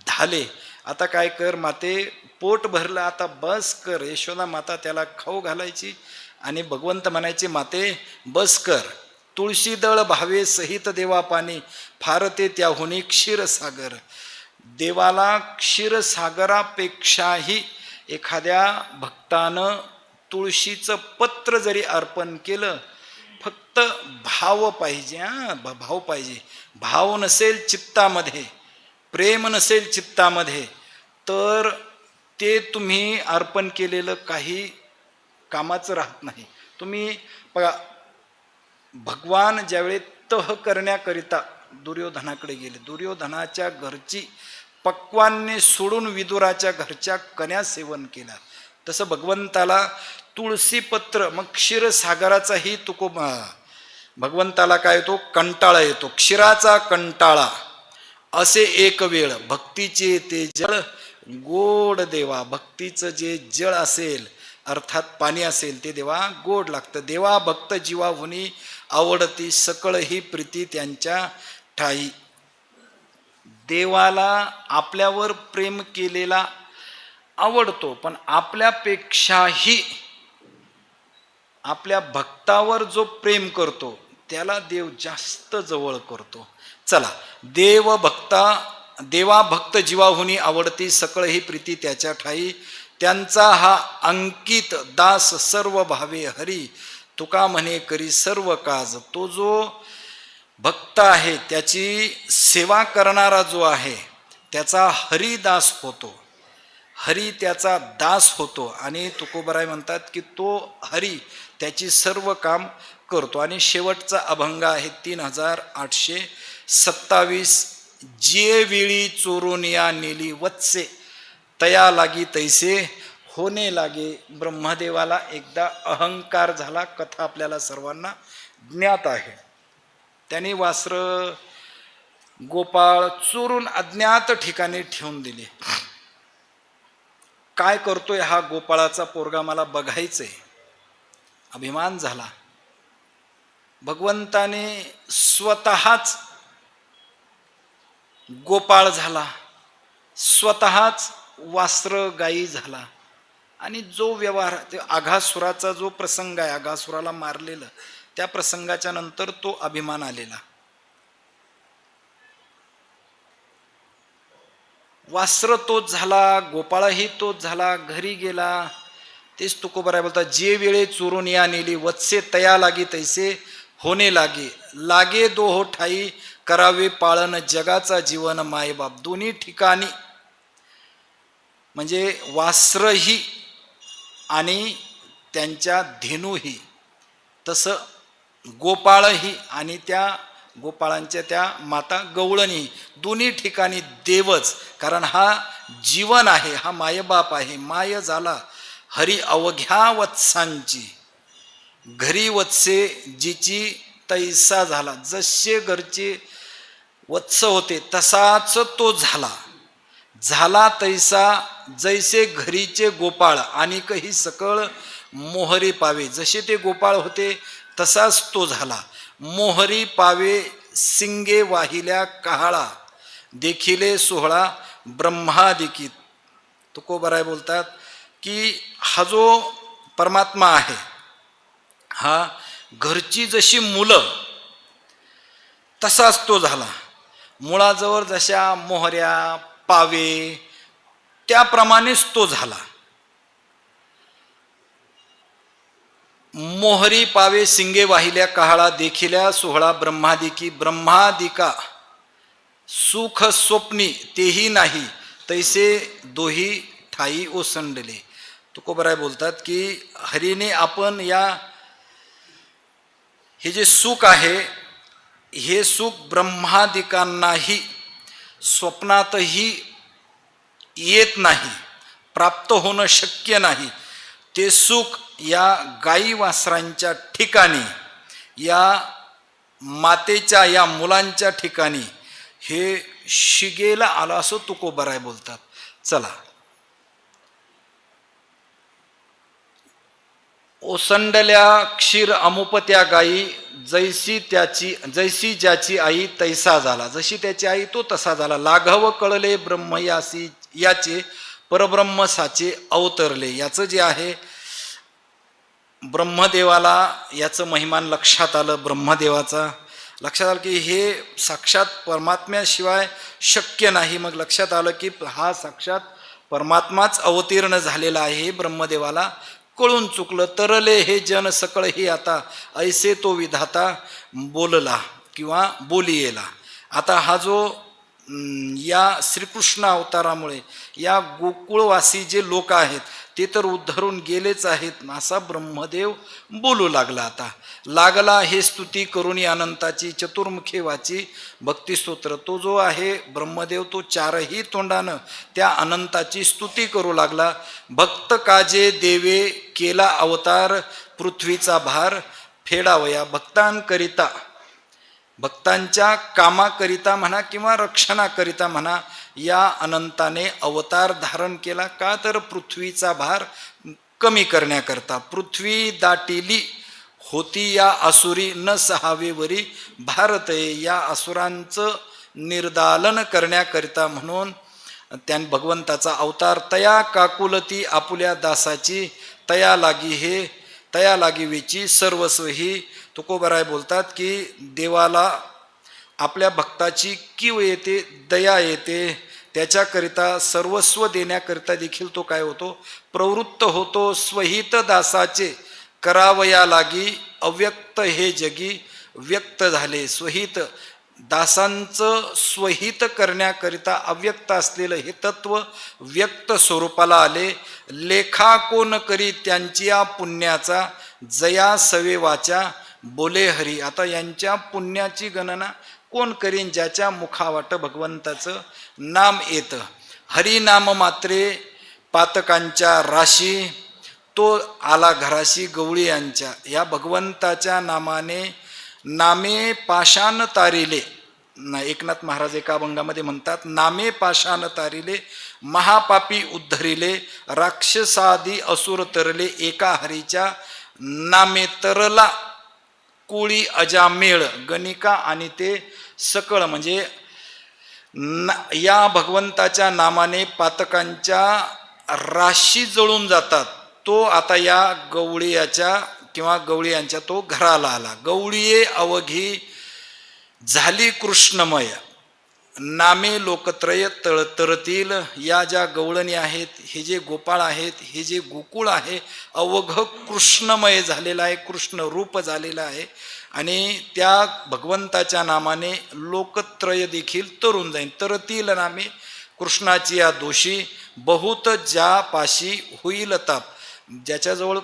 C: धाले. आता काय कर माते, पोट भरलं, आता बस कर. यशोदा माता त्याला खाऊ घालायची आणि भगवंत म्हणायचे माते बस कर, तुळशी दळ भावे सहित देवा पाणी, फारते त्याहुनी क्षीरसागर. देवाला क्षीरसागरापेक्षाही एखाद्या भक्तानं तुळशीचं पत्र जरी अर्पण केलं, फक्त भाव पाहिजे. भाव पाहिजे. भाव नसेल चित्तामध्ये, प्रेम नसेल चित्तामध्ये, तर ते तुम्ही अर्पण केलेलं काही कामाचं राहत नाही. तुम्ही बघा, भगवान ज्यावेळी तह करण्याकरिता दुर्योधनाकडे गेले, दुर्योधनाच्या घरची पक्वान्ने सोडून विदुराच्या घरच्या कन्या सेवन केला, तसं भगवंताला तुळशीपत्र, मग क्षीरसागराचाही तुको भगवंताला काय येतो, कंटाळा येतो, क्षीराचा कंटाळा. असे एक वेळ भक्तीचे ते जळ गोड देवा, भक्तीचं जे जळ असेल अर्थात पाणी असेल ते देवा गोड लागतं. देवा भक्त जीवा हुनी आवडती, सकळ ही प्रीती त्यांच्या ठाई. देवाला आपल्यावर प्रेम केलेला आवडतो, पण आपल्यापेक्षाही आपल्या भक्तावर जो प्रेम करतो त्याला देव जास्त जवळ करतो. चला, देवा भक्त जीवाहुनी आवडती, सकळ ही प्रीती त्याच्या ठाई. त्यांचा हा अंकित दास सर्व भावे हरी, तुका म्हणे करी सर्व काज. तो जो भक्त आहे, त्याची सेवा करणारा जो आहे, त्याचा हरिदास होतो, हरी त्याचा दास होतो. आणि तुकोबराय म्हणतात की तो हरी त्याची सर्व काम करतो. आणि शेवटचा अभंग आहे 3827. जे वेळी चोरून या नेली वत्से, तया लागी तैसे होणे लागे. ब्रह्मदेवाला एकदा अहंकार झाला, कथा आपल्याला सर्वांना ज्ञात आहे. त्याने वासरं गोपाळ चोरून अज्ञात ठिकाणी ठेवून दिले. काय करतोय हा गोपाळाचा पोरगा, मला बघायचंय, अभिमान झाला. भगवंताने स्वतःच गोपाळ झाला, स्वतःच वासर गायी झाला. आणि जो व्यवहार, ते आघासुराचा जो प्रसंग आहे, आघासुराला मारलेलं, त्या प्रसंगाच्या नंतर तो अभिमान आलेला. वासर तोच झाला, गोपाळही तोच झाला, घरी गेला. तेच तुकोबराय बोलतात, जे वेळे चोरून या नेली वत्से, तया लागी तैसे होणे लागे. लागे दोहो ठाई, करावे पाळन जगाचा जीवन मायबाप. दोन्ही ठिकाणी म्हणजे वासरही आणि त्यांच्या धेनूही, तसं गोपाळही आणि त्या गोपाळांच्या त्या माता गवळणी, दोन्ही ठिकाणी देवच. कारण हा जीवन आहे, हा मायबाप आहे. माय झाला हरी अवघ्या वत्सांची, घरी वत्से जिची तैसा झाला. जसे घरचे वत्स होते तसाच तो झाला. झाला तैसा जैसे घरीचे गोपाळ आणि काही सकळ मोहरी पावे. जसे ते गोपाळ होते तसाच तो झाला. मोहरी पावे सिंगे वाहिल्या कहाळा, देखिले सोहळा ब्रह्मादिकीत. तुकोबराय बोलतात की हा जो परमात्मा आहे, हा घरची जशी मुलं तसाच तो झाला. मुळाजवळ जशा मोहऱ्या पावे त्याप्रमाणेच तो झाला. मोहरी पावे सिंगे वाहिल्या कहाळा, देखिल्या सोहळा ब्रह्मादिकी. ब्रह्मादिका सुख स्वप्नी तेही नाही, तैसे दोही ठाई ओसंडले. तुकोबराय बोलतात की हरीने आपण हे जे सुख आहे, हे सुख ब्रह्मादिकांनाही स्वप्नातही येत नाही, प्राप्त होणं शक्य नाही. ते सुख या गाई वासरांच्या ठिकाणी, या मातेच्या या मुलांच्या ठिकाणी हे शिगेला आलं, असं तुकोबराय बोलतात. चला, ओसंडल्या क्षीर अमुपत्या गाई, जैसी ज्याची आई तैसा झाला. जशी त्याची आई तो तसा झाला. लाघव कळले ब्रह्म यासी, याचे परब्रह्म साचे अवतरले. याचं जे आहे ब्रह्मदेवाला याचं महिमान लक्षात आलं. ब्रह्मदेवाचा लक्षात आलं की हे साक्षात परमात्म्याशिवाय शक्य नाही. मग लक्षात आलं की हा साक्षात परमात्माच अवतीर्ण झालेला आहे. हे ब्रह्मदेवाला कळून चुकलं. तरले हे जन सकळ ही आता ऐसे तो विधाता बोलला किंवा बोलियेला. आता हा जो या श्रीकृष्ण अवतारामुळे या गोकुळवासी जे लोक आहेत ते तर उद्धरून गेलेच आहेत, असा ब्रह्मदेव बोलू लागला. आता लागला हे स्तुती करून अनंताची चतुर्मुखी वाची भक्तिस्तोत्र. तो जो आहे ब्रह्मदेव तो चारही तोंडानं त्या अनंताची स्तुती करू लागला. भक्त काजे देवे केला अवतार पृथ्वीचा भार फेडावया. भक्तांकरिता भक्तांच्या कामाकरिता म्हणा किंवा रक्षणाकरिता म्हणा या अनंताने अवतार धारण केला. का तर पृथ्वीचा भार कमी करण्याकरता. पृथ्वी दाटिली होती या असुरी न सहावेवरी भारत. या असुरांचं निर्दालन करण्याकरिता म्हणून त्याने भगवंताचा अवतार. तया काकुलती आपुल्या दासाची तया लागी वेची सर्वस्व. ही तुकोबराय बोलतात की देवाला आपल्या भक्ताची कीव येते, दया येते. त्याच्याकरिता सर्वस्व देण्याकरिता देखील तो काय होतो, प्रवृत्त होतो. स्वहित दासाचे करावया लागी अव्यक्त हे जगी व्यक्त झाले. स्वहित दासांचं स्वहित करण्याकरिता अव्यक्त असलेलं हे तत्व व्यक्त स्वरूपाला आले. लेखा कोण करी त्यांची या पुण्याचा जया सवे वाचा बोले हरी. आता यांच्या पुण्याची गणना कोण करीन, ज्याच्या मुखावाट भगवंताचं नाम येतं. हरिनाम मात्रे पातकांच्या राशी तो आला घराशी गवळी यांच्या. या भगवंताच्या नामे पाषाण तारिले. एकनाथ महाराज एका अभंगामध्ये म्हणतात, नामे पाषाण तारिले महापापी उद्धरिले राक्षसादी असुर तरले एका हरीच्या नामे तरला कुळी अजामेळ. गणिका आणि ते सकळ म्हणजे या भगवंताच्या नामाने पातकांच्या राशी जळून जातात. तो आता या गवळीयाच्या किंवा गवळीयांच्या तो घराला आला. गवळीये अवघी झाली कृष्णमय नामे लोकत्रय तळतरतील. या ज्या गवळणी आहेत, हे जे गोपाळ आहेत, हे जे गोकुळ आहे अवघ कृष्णमय झालेला आहे, कृष्ण रूप झालेला आहे. आणि त्या भगवंताच्या नामाने लोकत्रय देखील तरून जाईल. तरतील नामे कृष्णाची या दोषी बहुत ज्या पाशी होईल ताप. ज्याच्याजवळ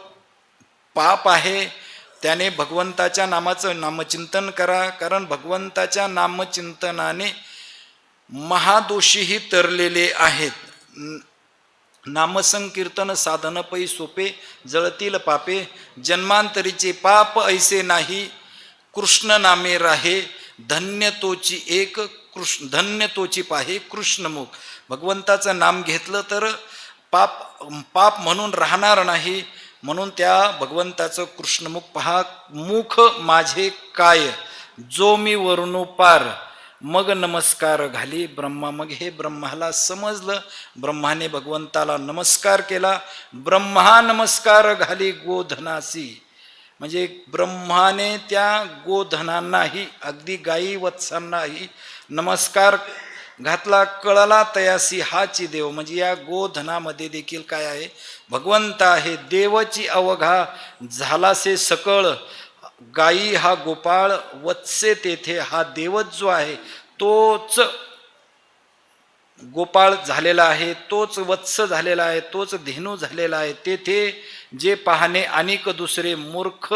C: पाप आहे त्याने भगवंताच्या नामाचं नामचिंतन करा. कारण भगवंताच्या नामचिंतनाने महादोषीही तरलेले आहेत. नामसंकीर्तन साधन पै सोपे जळतील पापे. जन्मांतरीचे पाप ऐसे नाही कृष्ण नामे राहे. धन्य तोची पाहे कृष्णमुख. भगवंताचं नाम घेतलं तर पाप म्हणून राहणार नाही. म्हणून त्या भगवंताचं कृष्णमुख पहा. मुख माझे काय जो मी वर्णू पार मग नमस्कार घाली ब्रह्मा. मग हे ब्रह्माला समजलं. ब्रह्माने भगवंताला नमस्कार केला. ब्रह्मा नमस्कार घाली गोधनासी. म्हणजे ब्रह्माने त्या गोधनांनाही अगदी गायी वत्सांनाही नमस्कार घातला. कळला तयासी हाची देव. म्हणजे या गोधनामध्ये देखील काय आहे, भगवंत आहे. देवची अवघा झालासे सकळ. गायी हा गोपाळ, वत्से तेथे हा देवच जो आहे तोच गोपाळ झालेला आहे, तोच वत्स झालेला आहे, तोच धेनू झालेला आहे. तेथे जे पाहणे अनेक दुसरे मूर्ख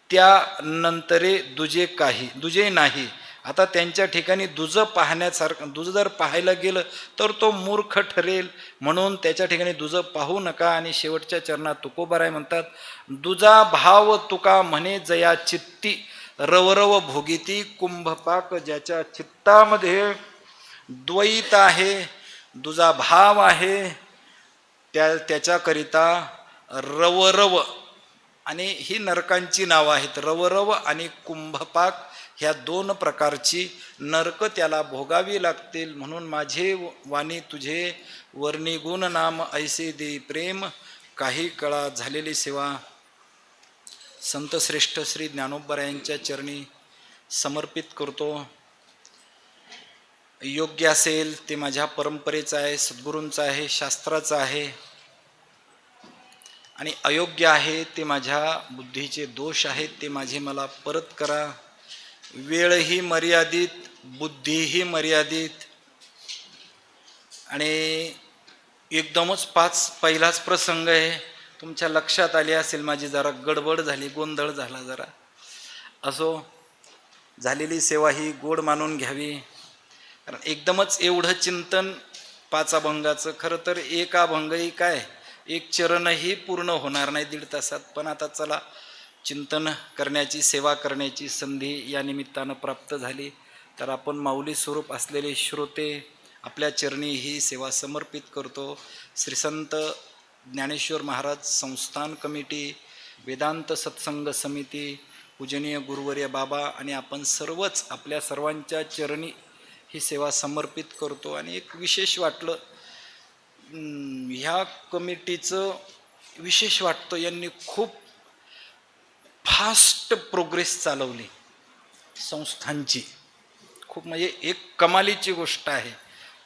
C: त्यानंतरे दुजे नाही. आता त्यांच्या ठिकाणी दुजं पाहण्यासारखं, दुजं जर पाहायला गेलं तर तो मूर्ख ठरेल. म्हणून त्याच्या ठिकाणी दुजं पाहू नका. आणि शेवटच्या चरणात तुकोबाराय म्हणतात, दुजा भाव तुका म्हणे जया चित्ती रवरव भोगिती कुंभपाक. ज्याच्या चित्तामध्ये द्वैत आहे, दुजा भाव आहे, त्याच्याकरिता रवरव. आणि ही नरकांची नावं आहेत, रवरव आणि कुंभपाक. ह्या दोन प्रकारची नरक त्याला भोगावी लागतील. म्हणून माझे वाणी तुझे वर्णी गुण नाम ऐसे दे प्रेम. काही कळा झालेली सेवा संत श्रेष्ठ श्री ज्ञानोबरायांच्या चरणी समर्पित करतो. योग्य असेल ते माझ्या परंपरेचं आहे, सद्गुरूंचं आहे, शास्त्राचं आहे, आणि अयोग्य आहे ते माझ्या बुद्धीचे दोष आहेत, ते माझे मला परत करा. वेळही मर्यादित, बुद्धीही मर्यादित, आणि एकदमच पहिलाच प्रसंग आहे. तुमच्या लक्षात आले असेल, माझी जरा गडबड झाली, गोंधळ झाला जरा. असो, झालेली सेवा ही गोड मानून घ्यावी. कारण एकदमच एवढं चिंतन 5 अभंगाचं, खरं तर एक अभंगही काय, एक चरणही पूर्ण होणार नाही 1.5 तासात. पण आता चला, चिंतन करण्याची, सेवा करण्याची संधी या निमित्तानं प्राप्त झाली. तर आपण माऊली स्वरूप असलेले श्रोते आपल्या चरणी ही सेवा समर्पित करतो. श्री संत ज्ञानेश्वर महाराज संस्थान कमिटी, वेदांत सत्संग समिती, पूजनीय गुरुवर्य बाबा आणि आपण सर्वच आपल्या सर्वांच्या चरणी ही सेवा समर्पित करतो. आणि एक विशेष वाटलं, ह्या कमिटीचं विशेष वाटतं, यांनी खूप फास्ट प्रोग्रेस चालवली संस्थांची. खूप म्हणजे एक कमालीची गोष्ट आहे.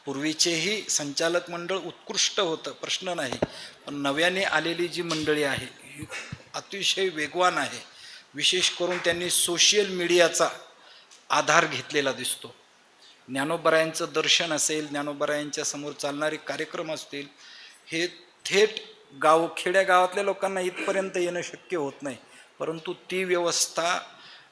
C: पूर्वीचेही संचालक मंडळ उत्कृष्ट होतं, प्रश्न नाही, पण नव्याने आलेली जी मंडळी आहे ही अतिशय वेगवान आहे. विशेष करून त्यांनी सोशल मीडियाचा आधार घेतलेला दिसतो. ज्ञानोबरायांचं दर्शन असेल, ज्ञानोबरायांच्या समोर चालणारे कार्यक्रम असतील, हे थेट खेड्यागावातल्या लोकांना इथपर्यंत येणं शक्य होत नाही, परंतु ती व्यवस्था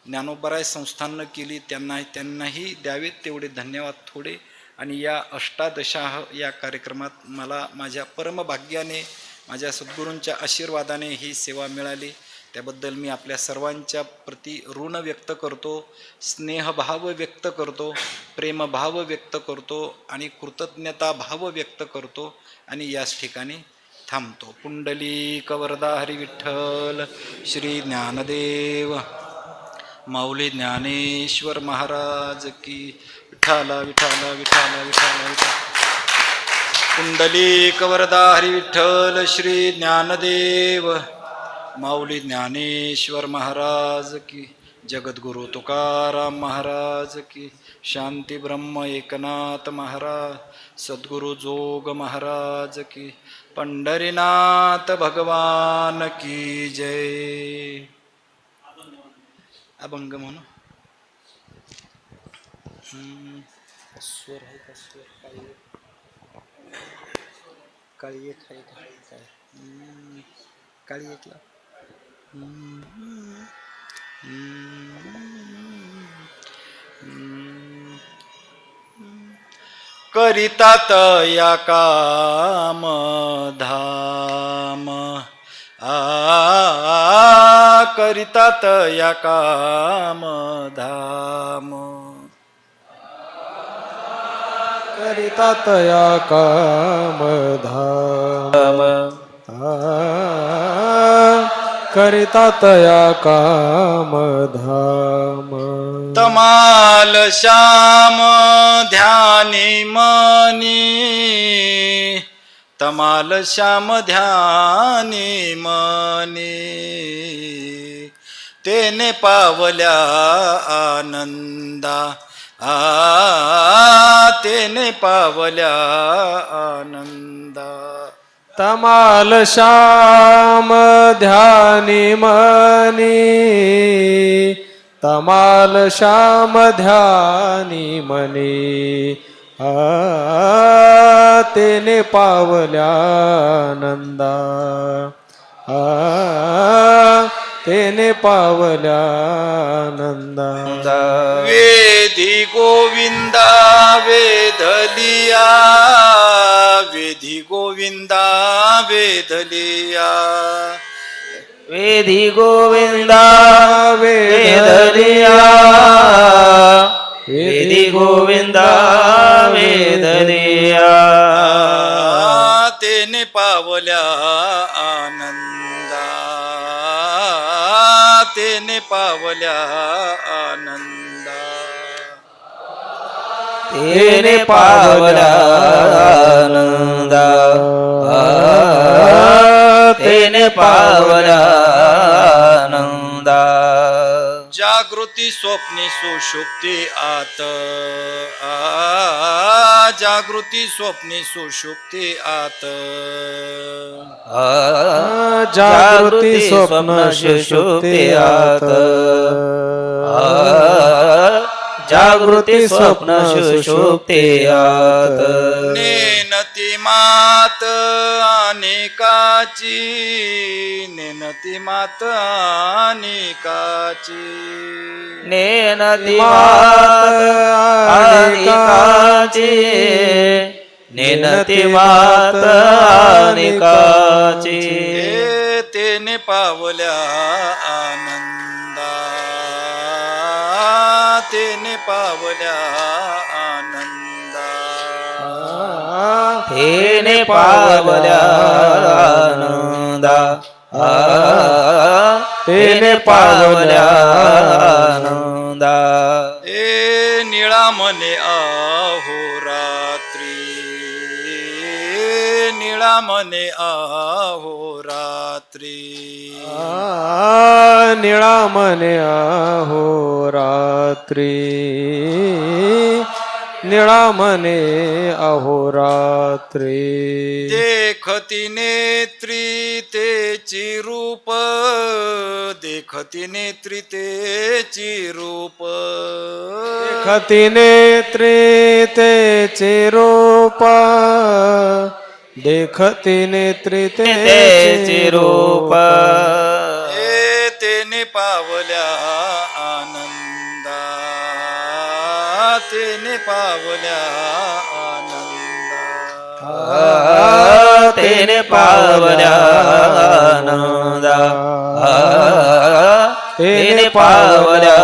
C: ज्ञानोबराय संस्थांनं केली. त्यांनाही द्यावेत तेवढे धन्यवाद थोडे. आणि या अष्टादशाह या कार्यक्रमात मला माझ्या परमभाग्याने, माझ्या सद्गुरूंच्या आशीर्वादाने ही सेवा मिळाली. त्याबद्दल मी आपल्या सर्वांच्या प्रति ऋण व्यक्त करतो, स्नेहभाव व्यक्त करतो, प्रेमभाव व्यक्त करतो आणि कृतज्ञताभाव व्यक्त करतो. आणि याच ठिकाणी थांबतो. पुंडलिक वरदा हरी विठ्ठल श्री ज्ञानदेव माऊली ज्ञानेश्वर महाराज की. विठाला विठाला विठाला विठाला विठा. पुंडलिक वरदा हरी विठ्ठल श्री ज्ञानदेव माऊली ज्ञानेश्वर महाराज की. जगद्गुरु तुकाराम महाराज की. शांती ब्रह्म एकनाथ महाराज, सद्गुरु जोग महाराज की. पंढरीनाथ भगवान की जय. अभंग म्हणू. स्वर आहे का? स्वर काळी एक आहे का? काय काळी एकला. करितात या काम धाम, करितात या काम धाम,
A: करितात या काम धाम, करितात या काम धाम.
C: तमाल श्याम ध्यानी मनी, तमाल श्याम ध्यानी मनी, तेने पावल्या आनंदा, तेने पावल्या आनंदा.
A: तमाल श्याम ध्यानी मनी, तमाल श्याम ध्यानी मनी, तेने पावल्या नंदा, तेने पावल्या नंदा.
C: वेदी गोविंदा वेदलिया, वेदी गोविंदा वेदलिया,
E: वेदी गोविंदा वेदलिया, वेदी गोविंदा वेदलिया.
C: तेने पावल्या आनंदा, तेने पावल्या आनंदा.
E: तेने पावल्या आनंदा, तेने पावल्या आनंदा.
C: जागृती स्वप्ने सुषुप्ती आत जागृती स्वप्ने सुषुप्ती आत
A: जागृती स्वप्न सुषुप्ती आत
E: जागृती स्वप्न सुषुप्ती आत
C: नेनती मात अनेकाची नेनती मात अनेकाची
E: नेनती मात अनेकाची नेनती मात अनेकाची
C: तेने पावल्या आनंदा तेने पावल्या आनंदा
E: तेने पावल्या आनंदा तेने पावल्या आनंदा
C: ए निळा मने अहोरात्री निळा मने अहोरात्री
A: निळा मने अहोरात्री निळा मने अहोरात्री
C: देखती नेत्री तेची रूप देखती नेत्री तेची रूप
A: खती नेत्री तेचे रूप देखती नेत्री
E: तेचे रूप
C: ए तेने पावल्या आनंदा तेने पावल्या आनंदा
E: तेने पावल्या आनंदा तेने पावल्या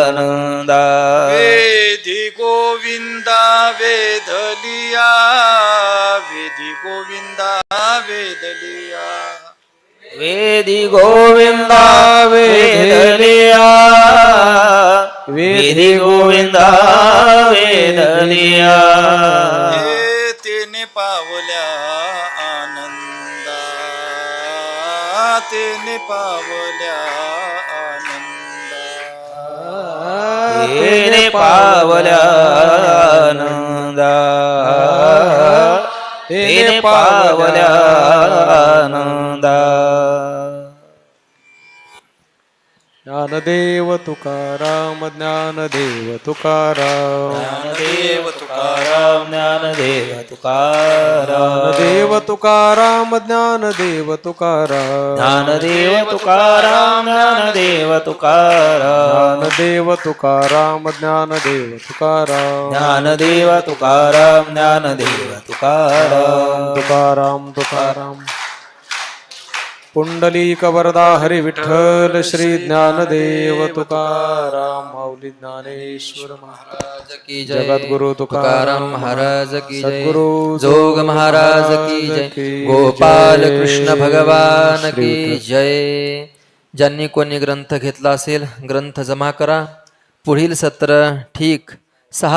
E: आनंदा
C: वेदी गोविंदा वेदलिया वेदी गोविंदा वेदलिया
E: वेदी गोविंदा वेदलिया वेदी गोविंदा वेदलिया
C: तेने पावल्या आनंदा तेने पावल्या आनंदा
E: तेने पावल्या आनंदा तेने पावल्या आनंदा
A: ज्ञानदेव तुकाराम ज्ञानदेव तुकाराम
E: ज्ञानदेव तुकाराम ज्ञानदेव तुकाराम
A: ज्ञानदेव तुकाराम ज्ञानदेव तुकाराम
E: ज्ञानदेव तुकाराम ज्ञानदेव तुकाराम
A: ज्ञानदेव तुकाराम ज्ञानदेव तुकाराम
E: ज्ञानदेव तुकाराम ज्ञानदेव तुकाराम
A: तुकाराम तुकाराम पुंडलीक वरदा हरी विठ्ठल श्री ज्ञानदेव तुकाराम माऊली ज्ञानेश्वर महाराज
D: की जय
A: जगद्गुरु
D: तुकाराम महाराज की जय
A: सद्गुरु
D: जोग महाराज की जय गोपाल कृष्ण भगवान की जय ज्यांनी कोणी ग्रंथ घेतला असेल ग्रंथ जमा करा पुढील सत्र ठीक 6